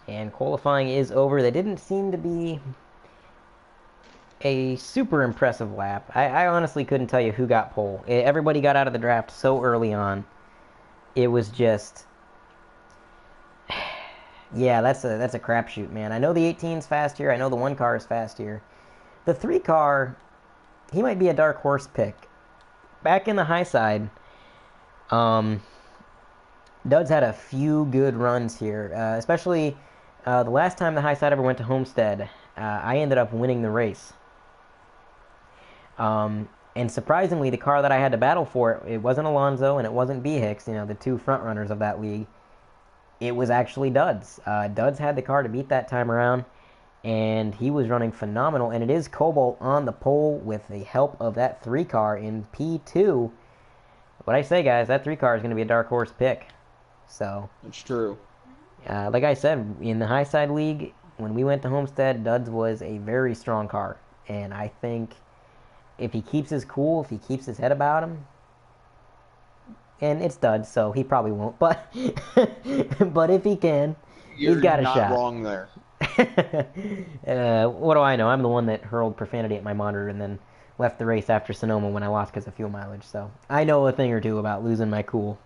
And qualifying is over. They didn't seem to be a super impressive lap. I honestly couldn't tell you who got pole. Everybody got out of the draft so early on. It was just... Yeah, that's a crapshoot, man. I know the 18's fast here. I know the 1 car is fast here. The 3 car, he might be a dark horse pick. Back in the high side, Duds had a few good runs here, especially the last time the high side ever went to Homestead. I ended up winning the race. And surprisingly, the car that I had to battle for, it wasn't Alonso and it wasn't B. Hicks, the 2 front runners of that league. It was actually Duds. Duds had the car to beat that time around, and he was running phenomenal. And it is Cobalt on the pole with the help of that 3 car in P2. What I say, guys, that 3 car is going to be a dark horse pick. So, It's true. like I said, in the High Side League, when we went to Homestead, Duds was a very strong car. And I think if he keeps his cool, if he keeps his head about him, and it's Duds, so he probably won't, but but if he can, he's You're got a not shot. wrong there. What do I know? I'm the one that hurled profanity at my monitor and then left the race after Sonoma when I lost because of fuel mileage, so I know a thing or two about losing my cool.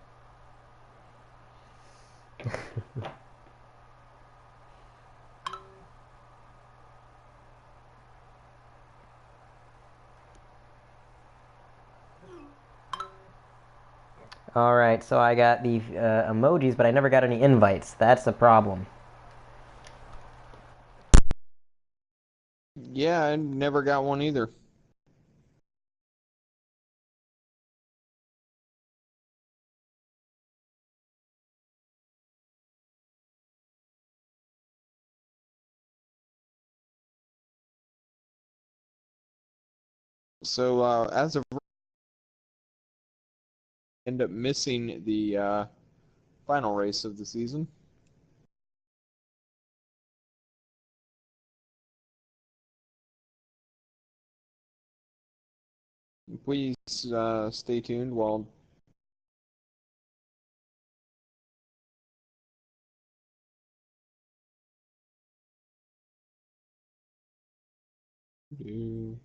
Alright, so I got the emojis, but I never got any invites. That's the problem. Yeah, I never got one either. So as of end up missing the final race of the season. Please stay tuned while do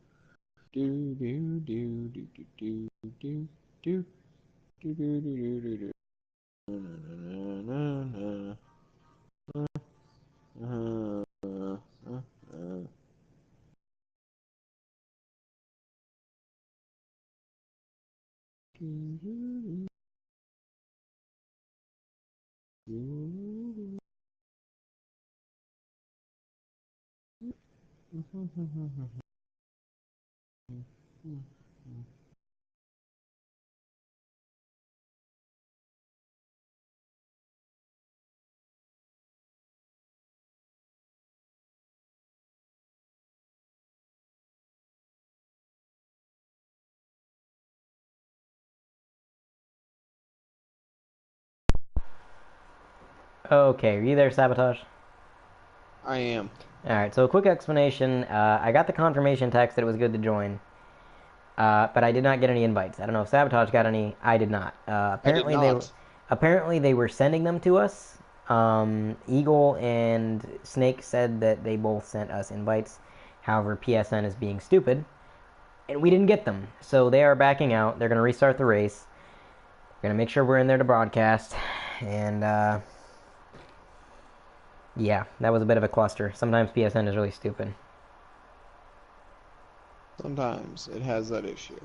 do do do do do do do do do do do do do. Okay, are you there, Sabotage? I am. Alright, so a quick explanation. I got the confirmation text that it was good to join, but I did not get any invites. I don't know if Sabotage got any. I did not. I did not. Apparently they were sending them to us. Eagle and Snake said that they both sent us invites. However, PSN is being stupid, and we didn't get them. So they are backing out. They're going to restart the race. We're going to make sure we're in there to broadcast. And, yeah, that was a bit of a cluster. Sometimes PSN is really stupid. Sometimes it has that issue.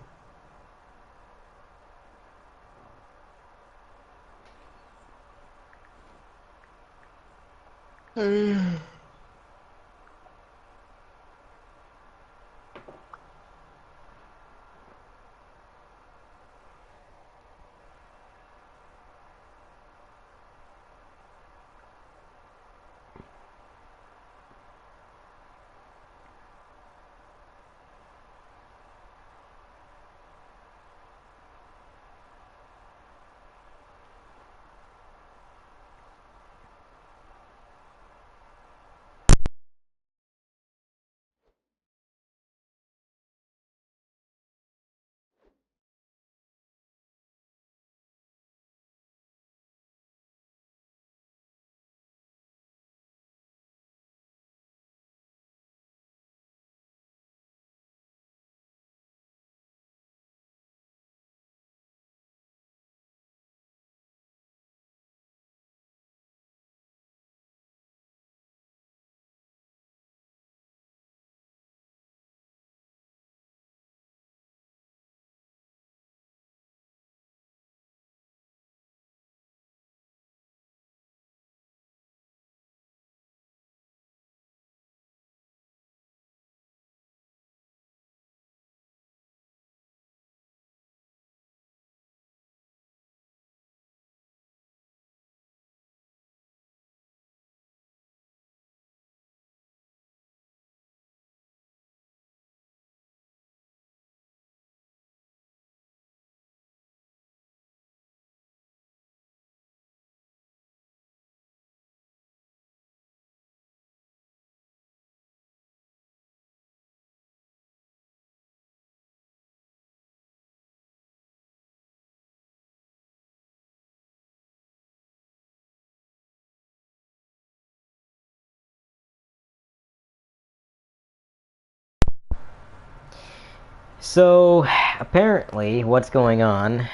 So, apparently, what's going on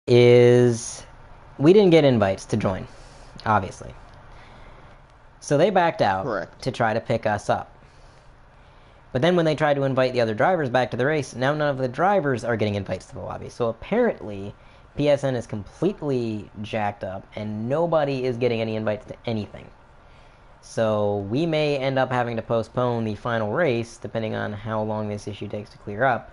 is we didn't get invites to join, obviously. So they backed out Correct. to try to pick us up. But then when they tried to invite the other drivers back to the race, now none of the drivers are getting invites to the lobby. So apparently, PSN is completely jacked up, and nobody is getting any invites to anything. So we may end up having to postpone the final race, depending on how long this issue takes to clear up.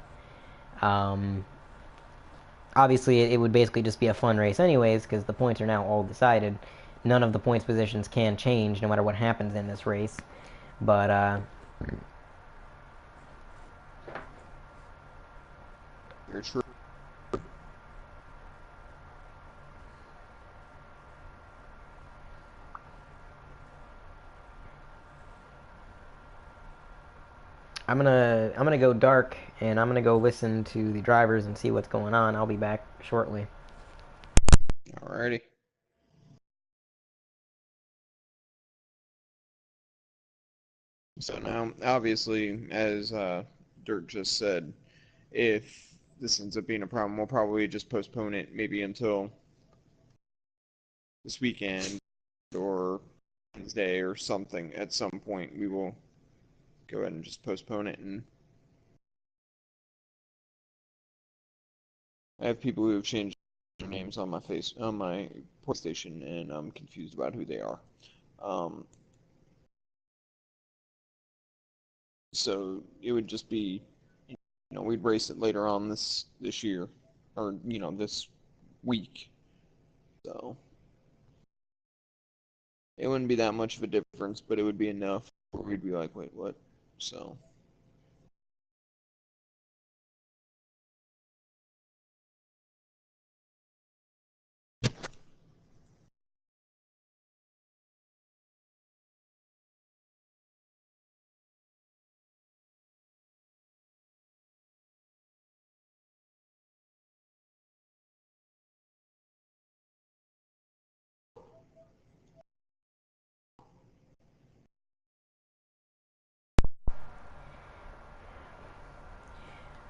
Obviously, it would basically just be a fun race anyways, because the points are now all decided. None of the points positions can change, no matter what happens in this race. But, You're true. I'm gonna go dark, and I'm gonna go listen to the drivers and see what's going on. I'll be back shortly. Alrighty. So now, obviously, as Dirk just said, if this ends up being a problem, we'll probably just postpone it maybe until this weekend or Wednesday or something. At some point, we will go ahead and just postpone it. And I have people who have changed their names on my PlayStation, and I'm confused about who they are. Um, so it would just be, we'd race it later on this year, or this week. So it wouldn't be that much of a difference, but it would be enough where we'd be like, wait, what? So.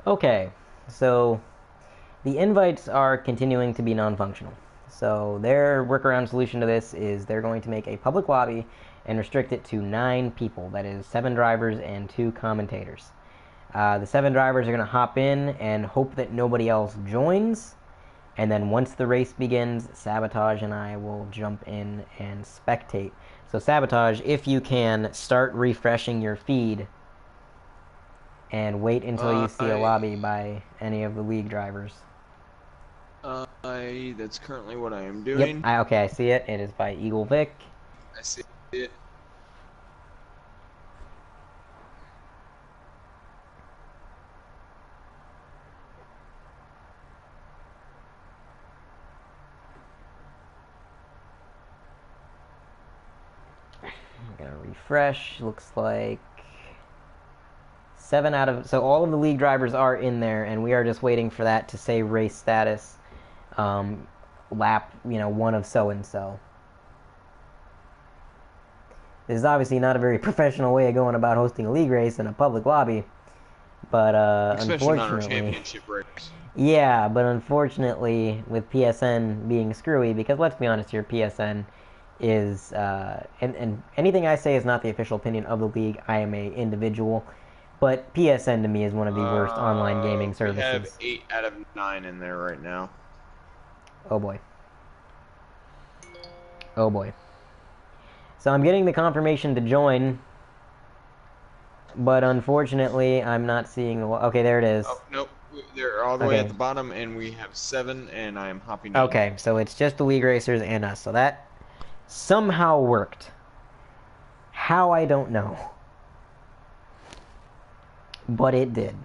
Okay, so the invites are continuing to be non-functional. So their workaround solution to this is they're going to make a public lobby and restrict it to 9 people. That is 7 drivers and 2 commentators. The 7 drivers are going to hop in and hope that nobody else joins. And then once the race begins, Sabotage and I will jump in and spectate. So Sabotage, if you can, start refreshing your feed and wait until you see a lobby by any of the league drivers. That's currently what I am Yep, doing. okay, I see it. It is by Eagle Vic. I see it. I'm gonna refresh. Looks like 7 out of... So all of the league drivers are in there, and we are just waiting for that to say race status. Lap, 1 of so-and-so. This is obviously not a very professional way of going about hosting a league race in a public lobby. But Especially not our unfortunately... championship race. Yeah, but unfortunately, with PSN being screwy, because let's be honest here, PSN is, and anything I say is not the official opinion of the league. I am a individual, but PSN to me is one of the worst online gaming We have services. 8 out of 9 in there right now. Oh boy. Oh boy. So I'm getting the confirmation to join, but unfortunately, I'm not seeing the... Okay, there it is. Oh, nope. They're all the way at the bottom, and we have 7, and I am hopping in. Okay, so it's just the league racers and us. So that somehow worked. How, I don't know. But it did.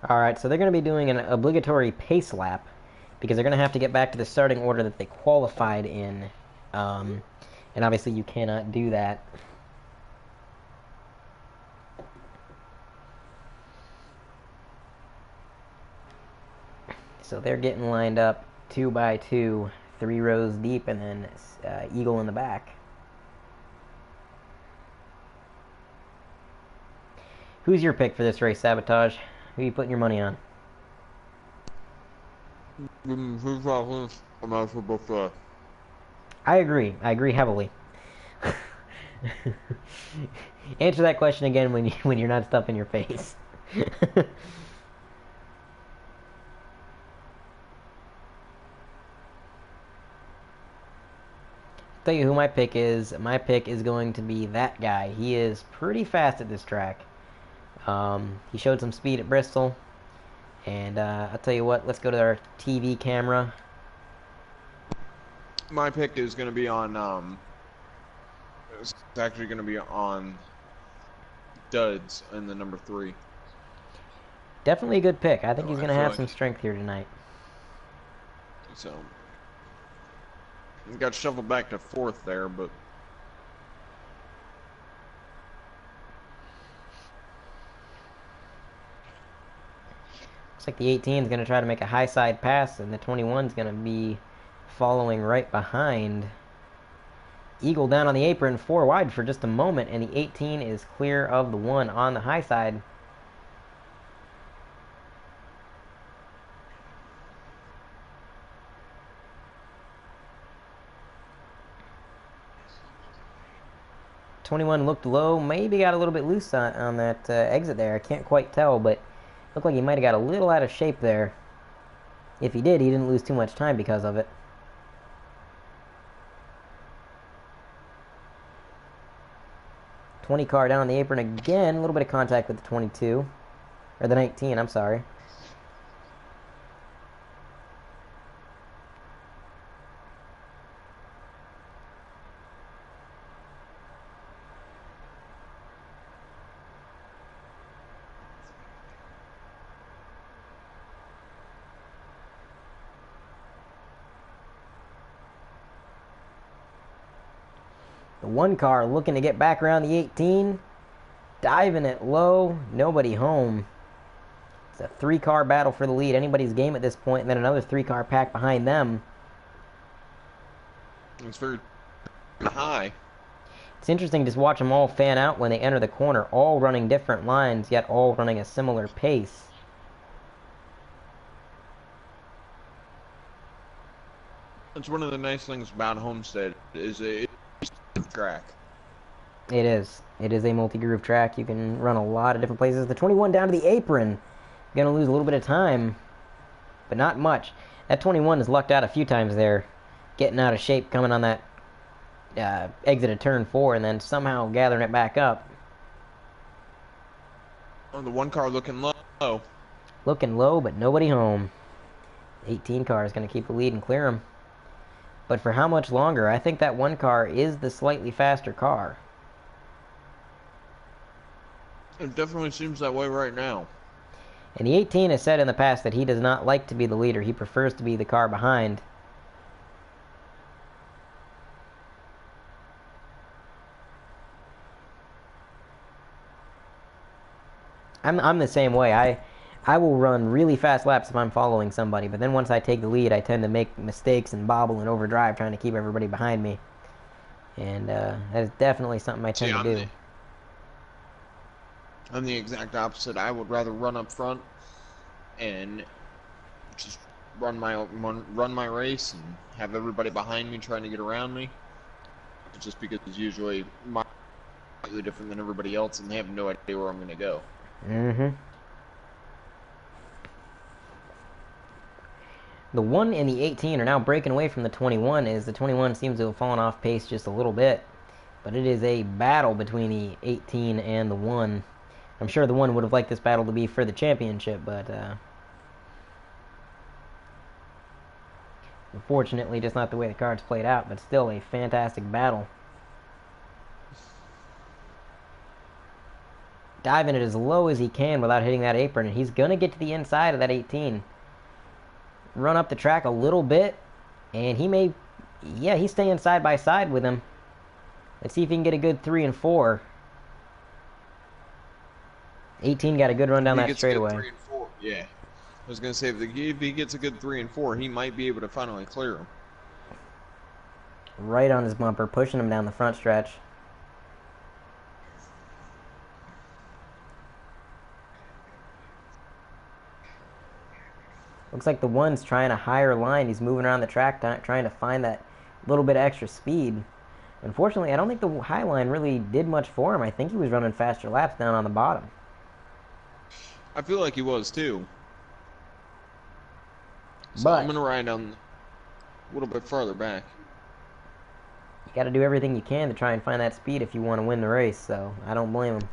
Alright, so they're going to be doing an obligatory pace lap because they're going to have to get back to the starting order that they qualified in. And obviously you cannot do that. So they're getting lined up 2 by 2, 3 rows deep, and then Eagle in the back. Who's your pick for this race, Sabotage? Who are you putting your money on? I agree. I agree heavily. Answer that question again when you're not stuffing your face. Tell you who my pick is. My pick is going to be that guy. He is pretty fast at this track. He showed some speed at Bristol. And I'll tell you what, let's go to our TV camera. My pick is going to be on, it's actually going to be on Duds in the number 3. Definitely a good pick. I think he's I going to feel have like- some strength here tonight. So, got shuffled back to 4th there, but Looks like the 18 is going to try to make a high side pass, and the 21 is going to be following right behind. Eagle down on the apron, 4 wide for just a moment, and the 18 is clear of the 1 on the high side. '21 looked low, maybe got a little bit loose on that exit there. I can't quite tell, but looked like he might have got a little out of shape there. If he did, he didn't lose too much time because of it. '20 car down on the apron again. A little bit of contact with the 22. Or the 19, I'm sorry. The 1 car looking to get back around the 18. Diving it low. Nobody home. It's a 3-car battle for the lead. Anybody's game at this point, and then another 3-car pack behind them. it's very high. It's interesting to just watch them all fan out when they enter the corner, all running different lines, yet all running a similar pace. That's one of the nice things about Homestead is it's a track. It is. It is a multi-groove track. You can run a lot of different places. The 21 down to the apron. Going to lose a little bit of time, but not much. That 21 has lucked out a few times there, getting out of shape, coming on that exit of turn 4, and then somehow gathering it back up. Oh, the 1 car looking low. Looking low, but nobody home. 18 car is going to keep the lead and clear him. But for how much longer? I think that 1 car is the slightly faster car. It definitely seems that way right now. And the 18 has said in the past that he does not like to be the leader. He prefers to be the car behind. I'm the same way. I will run really fast laps if I'm following somebody, but then once I take the lead, I tend to make mistakes and bobble and overdrive trying to keep everybody behind me. And that is definitely something I tend to do. I'm the exact opposite. I would rather run up front and just run my race and have everybody behind me trying to get around me. Just because it's usually slightly different than everybody else, and they have no idea where I'm going to go. Mm-hmm. The 1 and the 18 are now breaking away from the 21, as the 21 seems to have fallen off pace just a little bit. But it is a battle between the 18 and the 1. I'm sure the 1 would have liked this battle to be for the championship, but unfortunately just not the way the cards played out, but still a fantastic battle. diving it as low as he can without hitting that apron, and he's going to get to the inside of that 18. Run up the track a little bit, and he may... Yeah, he's staying side by side with him. Let's see if he can get a good 3 and 4. 18 got a good run down that straightaway. 3 and 4, yeah. I was going to say, if he gets a good 3 and 4, he might be able to finally clear him. Right on his bumper, pushing him down the front stretch. Looks like the one's trying a higher line. He's moving around the track, trying to find that little bit of extra speed. Unfortunately, I don't think the high line really did much for him. I think he was running faster laps down on the bottom. I feel like he was, too. So But I'm going to ride on a little bit farther back. you got to do everything you can to try and find that speed if you want to win the race, so I don't blame him.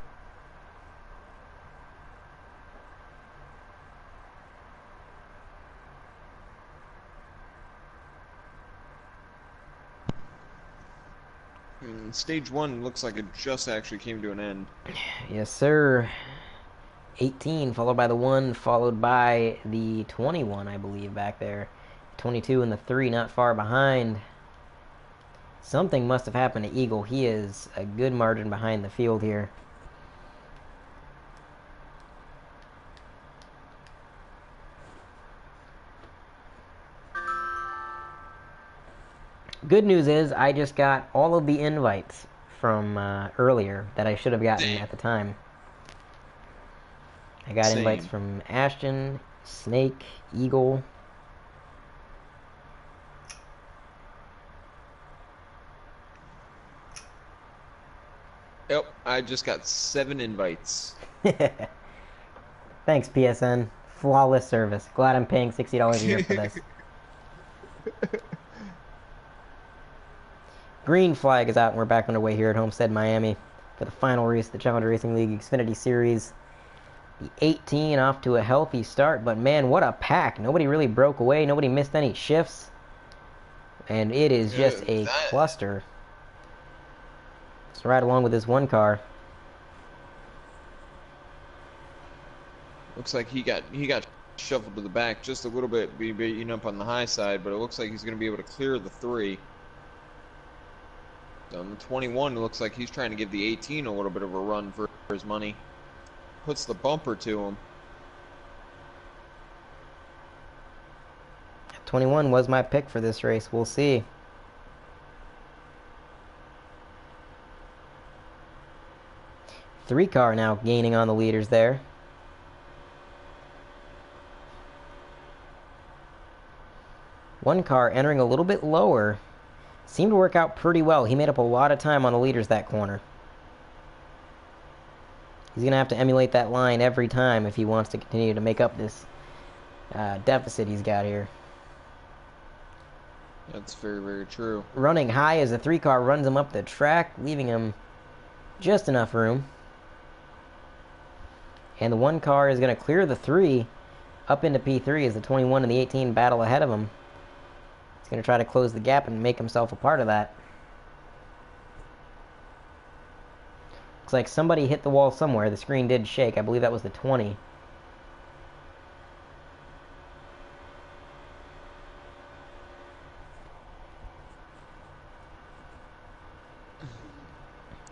Stage 1 looks like it just actually came to an end. Yes, sir. 18, followed by the 1, followed by the 21, I believe, back there. 22 and the 3 not far behind. Something must have happened to Eagle. He is a good margin behind the field here. Good news is I just got all of the invites from earlier that I should have gotten at the time. I got invites from Ashton, Snake, Eagle. Yep, I just got 7 invites. Thanks, PSN. Flawless service. Glad I'm paying $60 a year for this. Green flag is out, and we're back underway here at Homestead, Miami for the final race of the Challenger Racing League Xfinity Series. The 18 off to a healthy start, but man, what a pack. Nobody really broke away. Nobody missed any shifts. And it is just a cluster. It's right along with this one car. Looks like he got shuffled to the back just a little bit, beating up on the high side, but it looks like he's going to be able to clear the 3. On the 21, it looks like he's trying to give the 18 a little bit of a run for his money. Puts the bumper to him. 21 was my pick for this race. We'll see. Three car now gaining on the leaders there. One car entering a little bit lower. Seemed to work out pretty well. He made up a lot of time on the leaders that corner. He's going to have to emulate that line every time if he wants to continue to make up this deficit he's got here. That's very, very true. Running high as the 3 car runs him up the track, leaving him just enough room. And the 1 car is going to clear the 3 up into P3 as the 21 and the 18 battle ahead of him. He's going to try to close the gap and make himself a part of that. Looks like somebody hit the wall somewhere. The screen did shake. I believe that was the 20.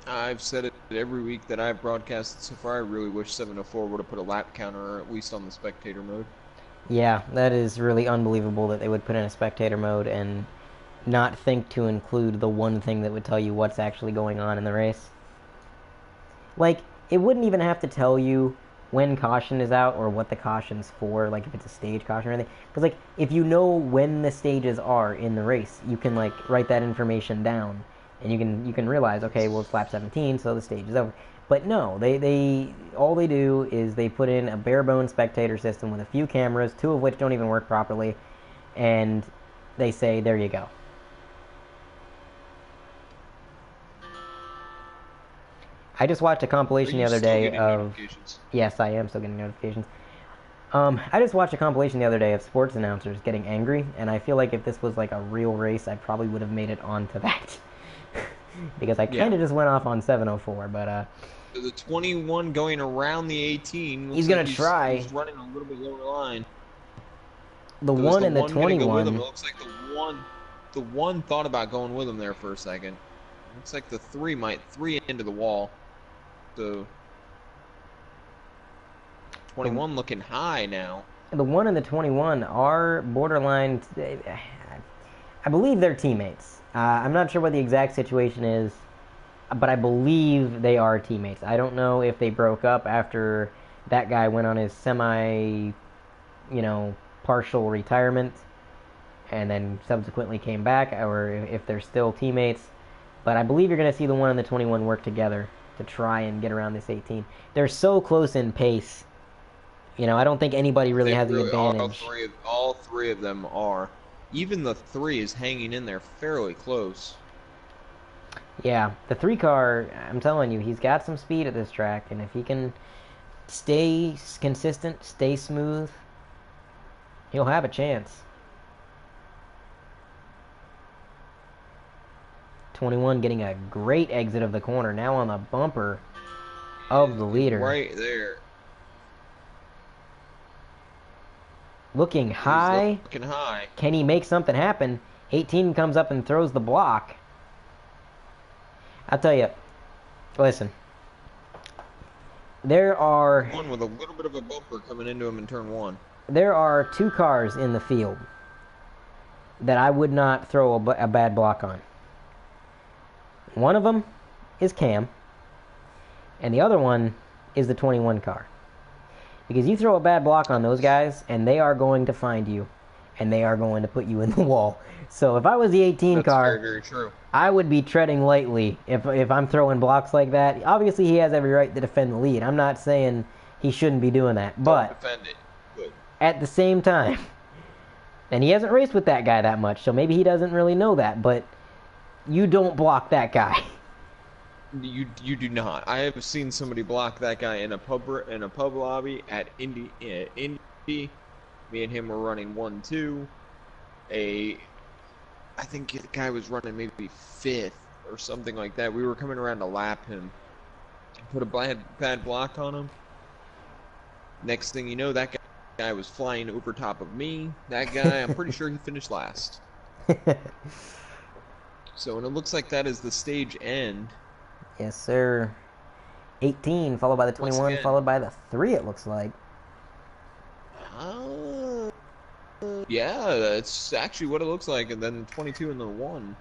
I've said it every week that I've broadcasted so far. I really wish 704 would have put a lap counter, or at least on the spectator mode. Yeah, that is really unbelievable that they would put in a spectator mode and not think to include the one thing that would tell you what's actually going on in the race. Like, it wouldn't even have to tell you when caution is out or what the caution's for, like if it's a stage caution or anything. Because, like, if you know when the stages are in the race, you can, like, write that information down. And you can realize, okay, well, it's lap 17, so the stage is over. But no, they all they do is they put in a bare-bones spectator system with a few cameras, 2 of which don't even work properly, and they say, there you go. I just watched a compilation the other day of... Yes, I am still getting notifications. I just watched a compilation the other day of sports announcers getting angry, and I feel like if this was like a real race, I probably would have made it onto that. Because I kind of just went off on 704, but So the 21 going around the 18. He's Looks gonna like try. He's running a little bit lower line. The So is one the and the one gonna go with him? 21. It looks like the one thought about going with him there for a second. Looks like the 3 into the wall. So 21 looking high now. The 1 and the 21 are borderline. I believe they're teammates. I'm not sure what the exact situation is, but I believe they are teammates. I don't know if they broke up after that guy went on his partial retirement and then subsequently came back, or if they're still teammates. But I believe you're going to see the 1 and the 21 work together to try and get around this 18. They're so close in pace. I don't think anybody really has the advantage. All three of them are. Even the 3 is hanging in there fairly close. Yeah, the 3 car, I'm telling you, he's got some speed at this track, and if he can stay consistent, stay smooth, he'll have a chance. 21 getting a great exit of the corner, now on the bumper of the leader. Right there. Looking high. Looking high. Can he make something happen? 18 comes up and throws the block. I'll tell you, listen. There are... One with a little bit of a bumper coming into him in turn 1. There are 2 cars in the field that I would not throw a bad block on. One of them is Cam, and the other one is the 21 car. Because you throw a bad block on those guys, and they are going to find you, and they are going to put you in the wall. So if I was the 18 car, very, very true. I would be treading lightly if I'm throwing blocks like that. Obviously, he has every right to defend the lead. I'm not saying he shouldn't be doing that, but defend it. Good. At the same time, and he hasn't raced with that guy that much, so maybe he doesn't really know that, but you don't block that guy. You do not. I have seen somebody block that guy in a pub lobby at Indy. Me and him were running 1-2. I think the guy was running maybe 5th or something like that. We were coming around to lap him. Put a bad block on him. Next thing you know, that guy was flying over top of me. That guy, I'm pretty sure he finished last. So, and it looks like that is the stage end. Yes, sir. 18, followed by the 21, followed by the 3, it looks like. Yeah, that's actually what it looks like, and then 22 and the 1.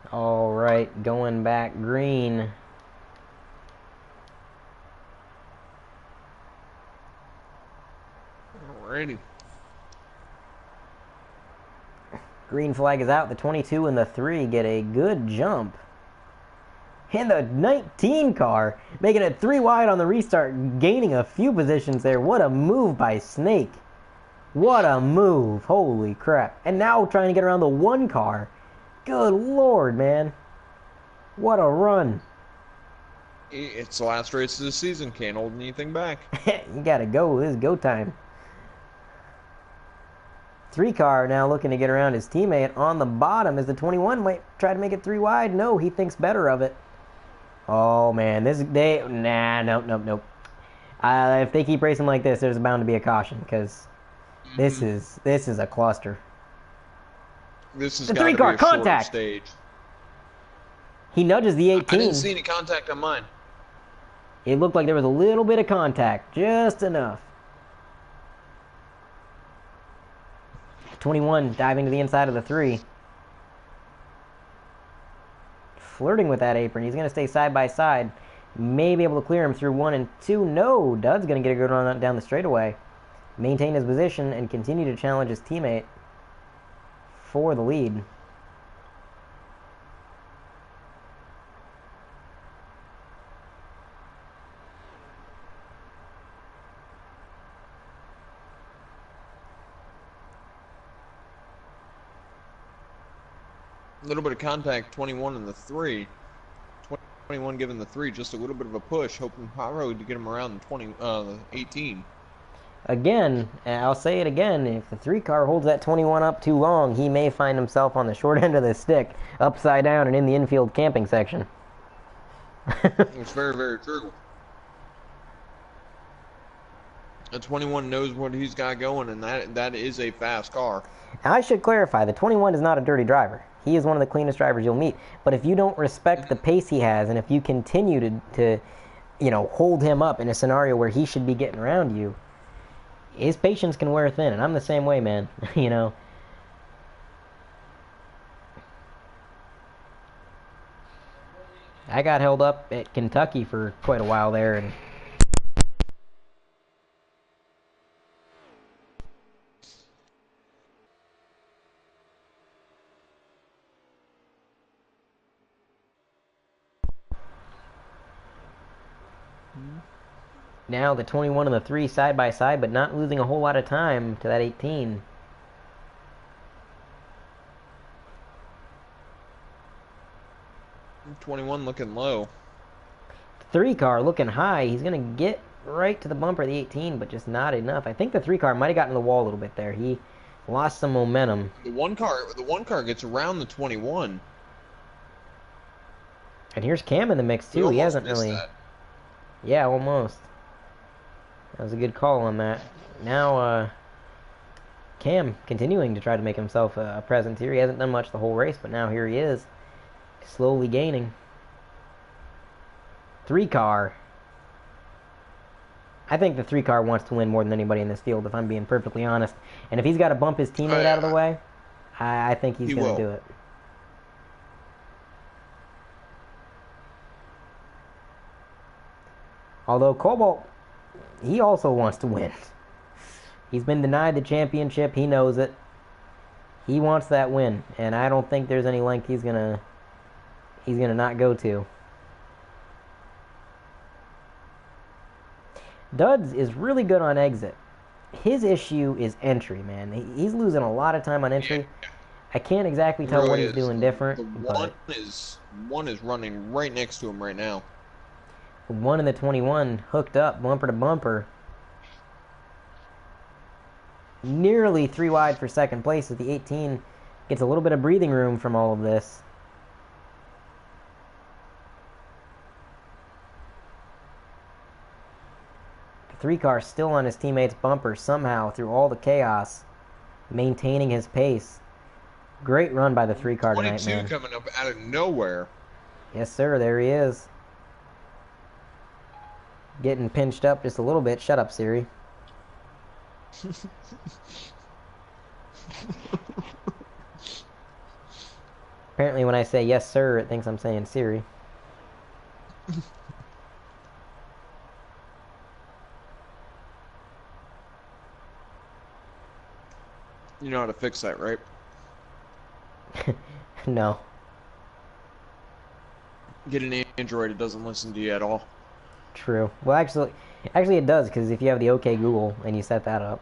All right, going back green. Alrighty. Green flag is out. The 22 and the 3 get a good jump. And the 19 car making it 3 wide on the restart, gaining a few positions there. What a move by Snake. What a move. Holy crap. And now trying to get around the 1 car. Good lord, man. What a run. It's the last race of the season. Can't hold anything back. You gotta go. This is go time. 3 car now looking to get around his teammate on the bottom as the 21 might try to make it 3 wide. No, he thinks better of it. Oh, man. Nope. If they keep racing like this, there's bound to be a caution because this is a cluster. This is the 3 car contact. Stage. He nudges the 18. I didn't see any contact on mine. It looked like there was a little bit of contact, just enough. 21 diving to the inside of the 3. Flirting with that apron. He's going to stay side by side. May be able to clear him through 1 and 2. No, Dud's going to get a good run down the straightaway. Maintain his position and continue to challenge his teammate for the lead. little bit of contact, 21 in the 3. 21 giving the 3 just a little bit of a push, hoping Pyro to get him around the 18. Again, I'll say it again, if the 3 car holds that 21 up too long, he may find himself on the short end of the stick, upside down and in the infield camping section. It's very, very true. The 21 knows what he's got going, and that is a fast car. I should clarify, the 21 is not a dirty driver. He is one of the cleanest drivers you'll meet. But if you don't respect the pace he has, and if you continue to hold him up in a scenario where he should be getting around you, his patience can wear thin, and I'm the same way, man. I got held up at Kentucky for quite a while there, and now the 21 and the 3 side by side, but not losing a whole lot of time to that 18. Mm. 21 looking low. 3 car looking high. He's going to get right to the bumper of the 18, but just not enough. I think the 3 car might have gotten the wall a little bit there. He lost some momentum. The one car gets around the 21. And here's Cam in the mix too. He hasn't really. That. Yeah, almost. That was a good call on that. Now, Cam continuing to try to make himself a presence here. He hasn't done much the whole race, but now here he is, slowly gaining. 3 car. I think the 3 car wants to win more than anybody in this field, if I'm being perfectly honest. And if he's got to bump his teammate out of the way, I think he's going to do it. Although Cobalt, he also wants to win. He's been denied the championship. He knows it. He wants that win, and I don't think there's any length he's gonna not go to. Duds is really good on exit. His issue is entry, man. He's losing a lot of time on entry. I can't exactly tell really what he's doing different. One is running right next to him right now. The 1 and the 21 hooked up bumper to bumper. Nearly 3 wide for second place as the 18 gets a little bit of breathing room from all of this. The 3 car still on his teammate's bumper somehow through all the chaos, maintaining his pace. Great run by the 3 car tonight, man. 22 coming up out of nowhere. Yes, sir. There he is. Getting pinched up just a little bit. Shut up, Siri. Apparently when I say yes, sir, it thinks I'm saying Siri. You know how to fix that, right? No. Get an Android, it doesn't listen to you at all. True. Well, actually it does, because if you have the OK Google and you set that up.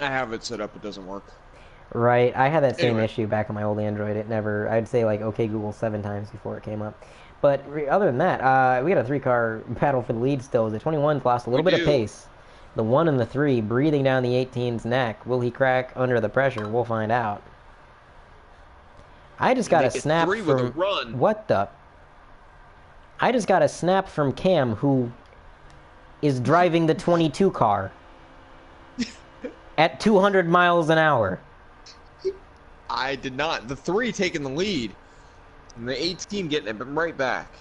I have it set up, it doesn't work. Right. I had that same issue back on my old Android. It never, I'd say like OK Google 7 times before it came up. But other than that, we got a 3 car battle for the lead still. The 21's lost a little bit of pace. The 1 and the 3 breathing down the 18's neck. Will he crack under the pressure? We'll find out. I just got a snap from... What the... I just got a snap from Cam, who is driving the 22 car at 200 miles an hour. I did not. The 3 taking the lead, and the 18 getting it right back.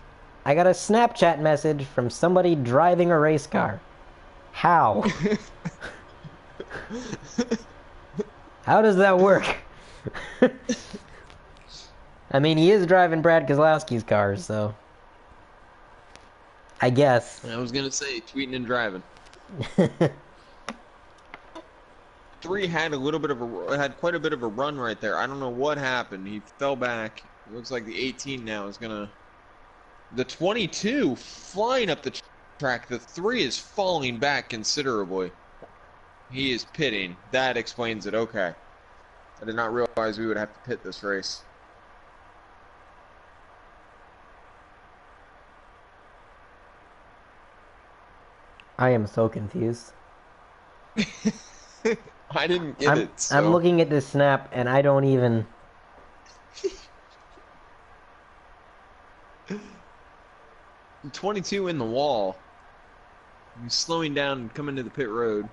I got a Snapchat message from somebody driving a race car. How? How does that work? I mean, he is driving Brad Keselowski's car, so... I guess. I was gonna say, tweeting and driving. 3 had quite a bit of a run right there. I don't know what happened. He fell back. It looks like the 18 now is gonna... The 22 flying up the track. The 3 is falling back considerably. He is pitting. That explains it. Okay. I did not realize we would have to pit this race. I am so confused. I didn't get it, I'm so. looking at this snap and I don't even. 22 in the wall. He's slowing down and coming to the pit road.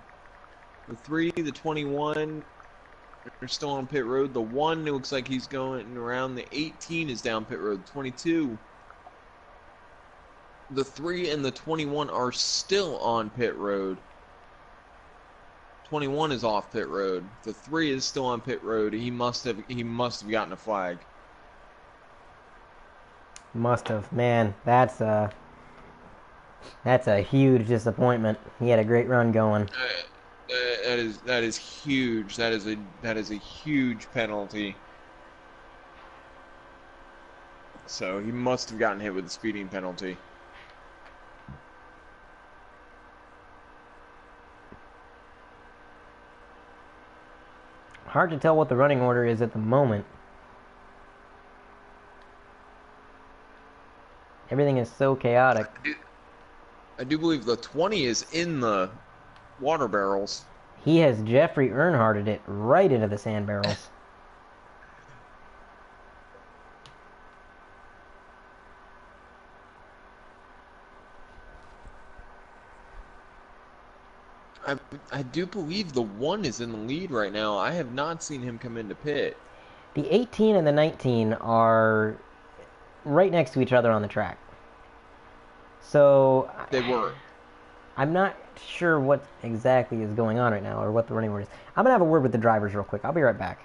The 3, the 21 are still on pit road. The 1 looks like he's going around. The 18 is down pit road. 22. The 3 and the 21 are still on pit road. 21 is off pit road. The 3 is still on pit road. He must have gotten a flag. Must have. Man, that's a huge disappointment. He had a great run going. That is huge. That is a huge penalty. So he must have gotten hit with a speeding penalty. Hard to tell what the running order is at the moment. Everything is so chaotic. I do believe the 20 is in the water barrels. He has Jeffrey Earnhardted it right into the sand barrels. I do believe the 1 is in the lead right now. I have not seen him come into pit. The 18 and the 19 are right next to each other on the track. So They were. I'm not sure what exactly is going on right now or what the running order is. I'm gonna have a word with the drivers real quick. I'll be right back.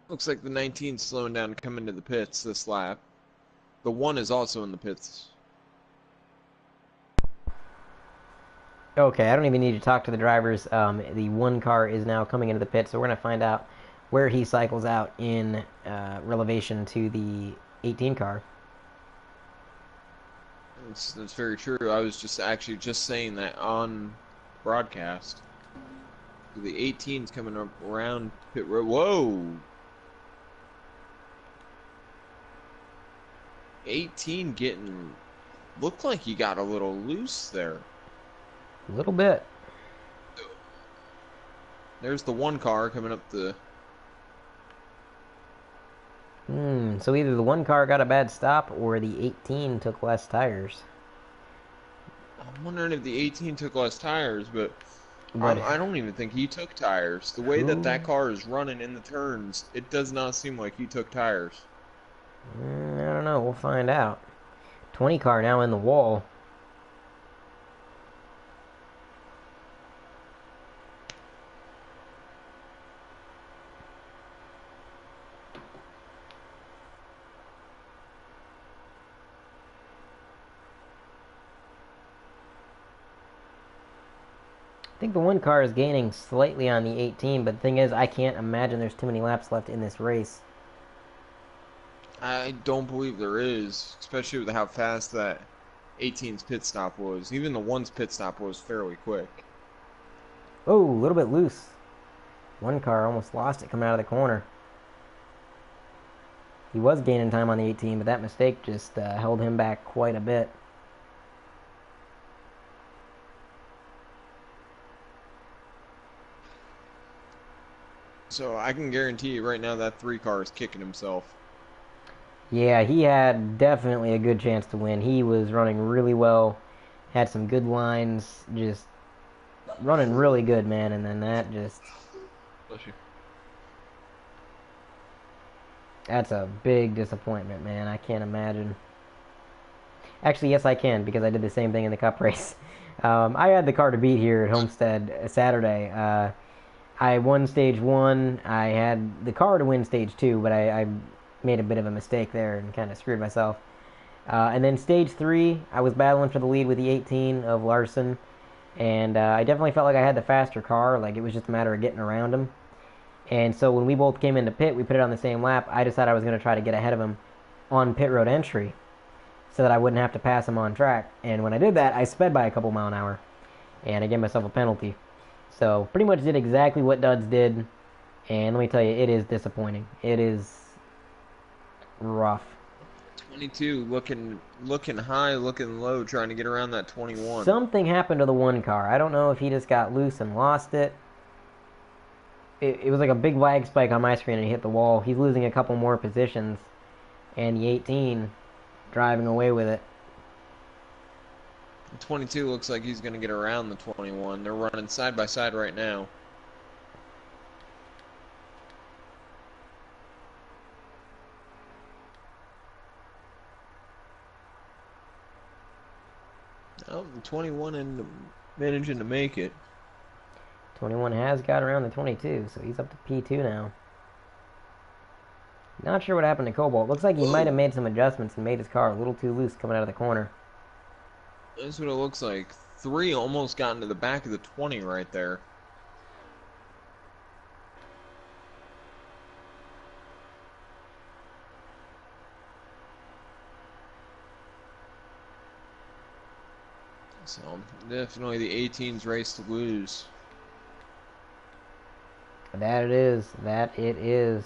Looks like the 19's slowing down to come into the pits this lap. The 1 is also in the pits. Okay, I don't even need to talk to the drivers. The 1 car is now coming into the pit, so we're going to find out where he cycles out in relation to the 18 car. That's very true. I was just saying that on broadcast. The 18's coming up around pit road. Whoa! 18 getting... Looked like he got a little loose there. A little bit. There's the 1 car coming up the... So either the 1 car got a bad stop or the 18 took less tires. I'm wondering if the 18 took less tires, but But I don't even think he took tires. The way that car is running in the turns, it does not seem like he took tires. I don't know. We'll find out. 20 car now in the wall. I think the 1 car is gaining slightly on the 18, but the thing is, I can't imagine there's too many laps left in this race. I don't believe there is, especially with how fast that 18's pit stop was. Even the 1's pit stop was fairly quick. Oh, a little bit loose. 1 car almost lost it coming out of the corner. He was gaining time on the 18, but that mistake just held him back quite a bit. So I can guarantee you right now that 3 car is kicking himself. Yeah, he had definitely a good chance to win. He was running really well, had some good lines, just running really good, man. And then that just... Bless you. That's a big disappointment, man. I can't imagine. Actually, yes, I can, because I did the same thing in the Cup race. I had the car to beat here at Homestead Saturday. I won stage 1. I had the car to win stage 2, but I made a bit of a mistake there and kind of screwed myself. And then stage 3, I was battling for the lead with the 18 of Larson, and I definitely felt like I had the faster car. Like, it was just a matter of getting around him. And so when we both came into pit, we put it on the same lap. I decided I was going to try to get ahead of him on pit road entry. so that I wouldn't have to pass him on track. And when I did that, I sped by a couple mile an hour, and I gave myself a penalty. So pretty much did exactly what Duds did, and let me tell you, it is disappointing. It is rough. 22 looking high, looking low, trying to get around that 21. Something happened to the one car. I don't know if he just got loose and lost it. It was like a big lag spike on my screen and he hit the wall. He's losing a couple more positions, and the 18 driving away with it. 22 looks like he's going to get around the 21. They're running side by side right now. Oh, 21 and managing to make it. 21 has got around the 22, so he's up to P2 now. Not sure what happened to Cobalt. Looks like he might have made some adjustments and made his car a little too loose coming out of the corner. That's what it looks like. 3 almost got into the back of the 20 right there. So, definitely the 18's race to lose. That it is. That it is.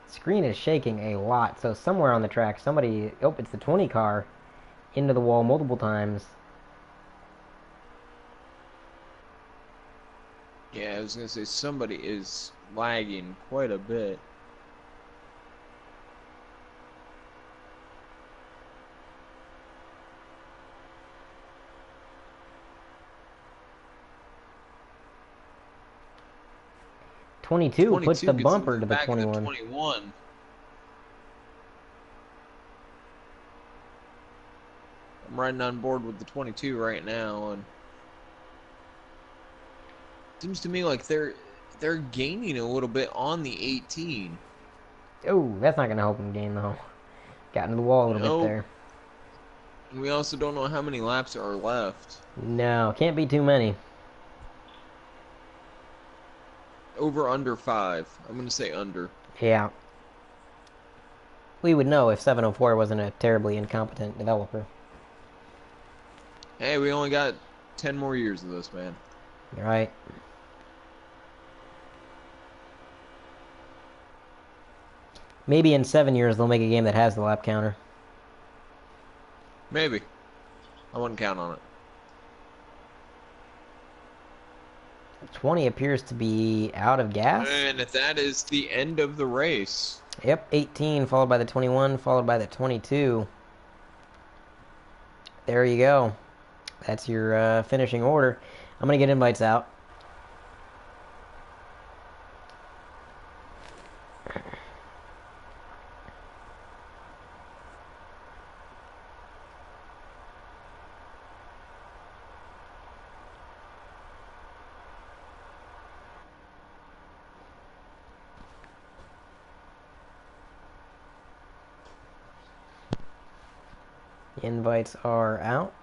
Screen is shaking a lot, so somewhere on the track, somebody... Oh, it's the 20 car into the wall multiple times. Yeah, I was going to say somebody is lagging quite a bit. Twenty-two puts the gets bumper into to the back of the 21. 21. I'm riding on board with the 22 right now, and seems to me like they're gaining a little bit on the 18. Oh, that's not going to help him gain, though. Got into the wall a little bit there. And we also don't know how many laps are left. No, can't be too many. Over under 5. I'm going to say under. Yeah. We would know if 704 wasn't a terribly incompetent developer. Hey, we only got 10 more years of this, man. You're right. Maybe in 7 years they'll make a game that has the lap counter. Maybe. I wouldn't count on it. 20 appears to be out of gas. And that is the end of the race. Yep, 18 followed by the 21, followed by the 22. There you go. That's your finishing order. I'm going to get invites out. Invites are out.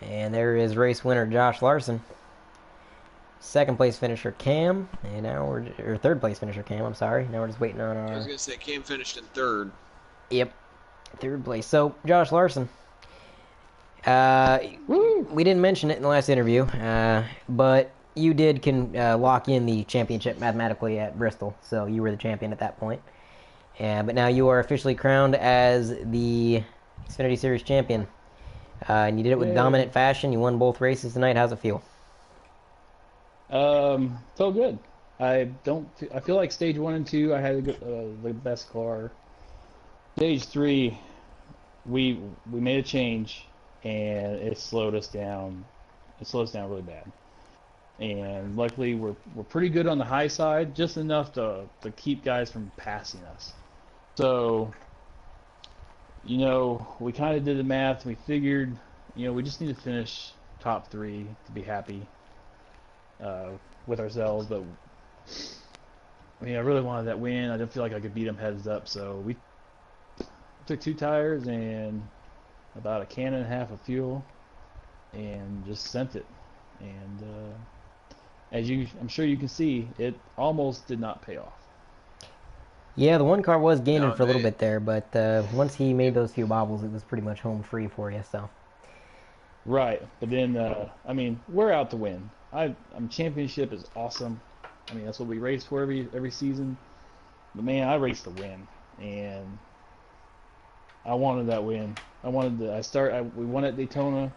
And there is race winner Josh Larson. Second place finisher Cam, and now or third place finisher Cam. I'm sorry. Now we're just waiting on our. I was gonna say Cam finished in 3rd. Yep, third place. So Josh Larson. We didn't mention it in the last interview, but you did lock in the championship mathematically at Bristol, so you were the champion at that point. But now you are officially crowned as the Xfinity Series champion. And you did it with dominant fashion. You won both races tonight. How's it feel? Felt good. I feel like stage 1 and 2 I had the best car. Stage 3, we made a change and it slowed us down. It slowed us down really bad. And luckily we're pretty good on the high side, just enough to keep guys from passing us. So we kind of did the math. We figured, we just need to finish top three to be happy uh, with ourselves. But I really wanted that win. I didn't feel like I could beat them heads up, so we took 2 tires and about a can and a half of fuel and just sent it. And I'm sure you can see, it almost did not pay off. Yeah, the one car was gaining No, for a little bit there, but once he made those few bobbles, it was pretty much home free for you. So Right, but then we're out to win. Championship is awesome. That's what we race for every season. But man, I race to win, and I wanted that win. We won at Daytona.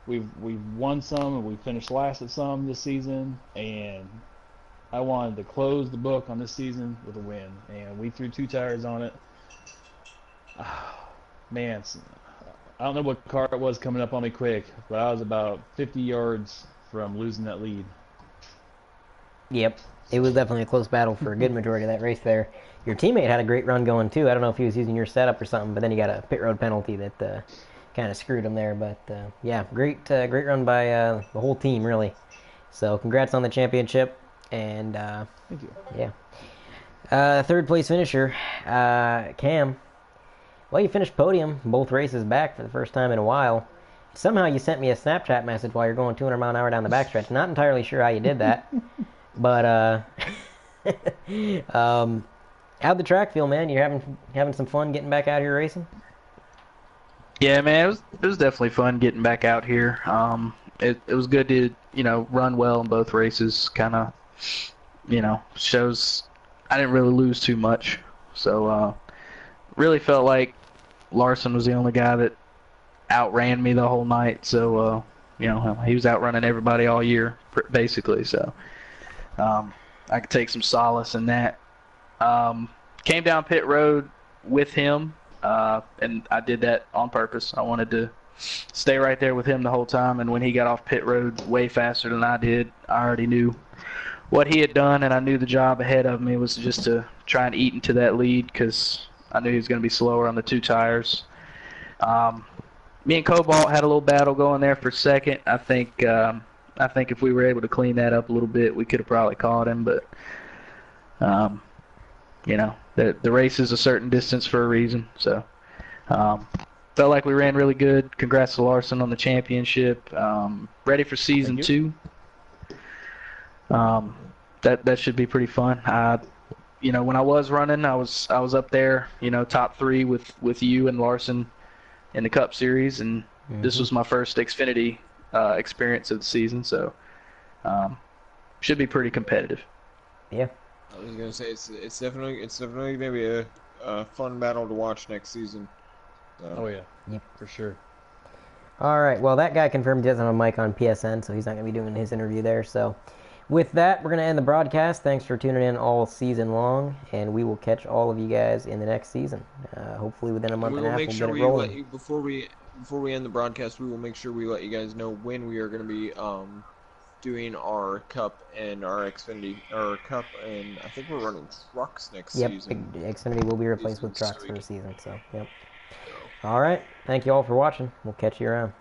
We've won some, and we finished last at some this season, and I wanted to close the book on this season with a win, and we threw 2 tires on it. Man, I don't know what car it was coming up on me quick, but I was about 50 yards from losing that lead. yep, it was definitely a close battle for a good majority of that race there. Your teammate had a great run going too. I don't know if he was using your setup or something, but then he got a pit road penalty that kind of screwed him there. But yeah, great run by the whole team really. So congrats on the championship, and Thank you. yeah, third place finisher, Cam. Well, you finished podium both races back for the first time in a while. Somehow you sent me a Snapchat message while you're going 200 mile an hour down the backstretch. Not entirely sure how you did that, but how'd the track feel, man? You having some fun getting back out here racing? Yeah, man, it was definitely fun getting back out here. It was good to run well in both races. Kind of shows I didn't really lose too much. So really felt like Larson was the only guy that outran me the whole night. So he was outrunning everybody all year basically. So I could take some solace in that. Came down pit road with him, and I did that on purpose. I wanted to stay right there with him the whole time, and when he got off pit road way faster than I did, I already knew what he had done, and I knew the job ahead of me was just to try and eat into that lead because I knew he was going to be slower on the 2 tires. Me and Cobalt had a little battle going there for second. I think if we were able to clean that up a little bit, we could have probably caught him, but the race is a certain distance for a reason. So felt like we ran really good. Congrats to Larson on the championship. Ready for season 2. That should be pretty fun. When I was running, I was up there, top 3 with you and Larson in the Cup Series, and this was my first Xfinity experience of the season, so should be pretty competitive. Yeah. I was gonna say it's definitely gonna be a fun battle to watch next season. So. Oh yeah, Yep. for sure. All right. Well, that guy confirmed he doesn't have a mic on PSN, so he's not going to be doing his interview there. So, with that, we're going to end the broadcast. Thanks for tuning in all season long, and we will catch all of you guys in the next season. Hopefully, within a month and a half, we'll get it rolling. Before we end the broadcast, we will make sure we let you guys know when we are going to be doing our Cup and our Xfinity, our Cup, and I think we're running trucks next season. Yep, Xfinity will be replaced with trucks for the season. So, yep. All right. Thank you all for watching. We'll catch you around.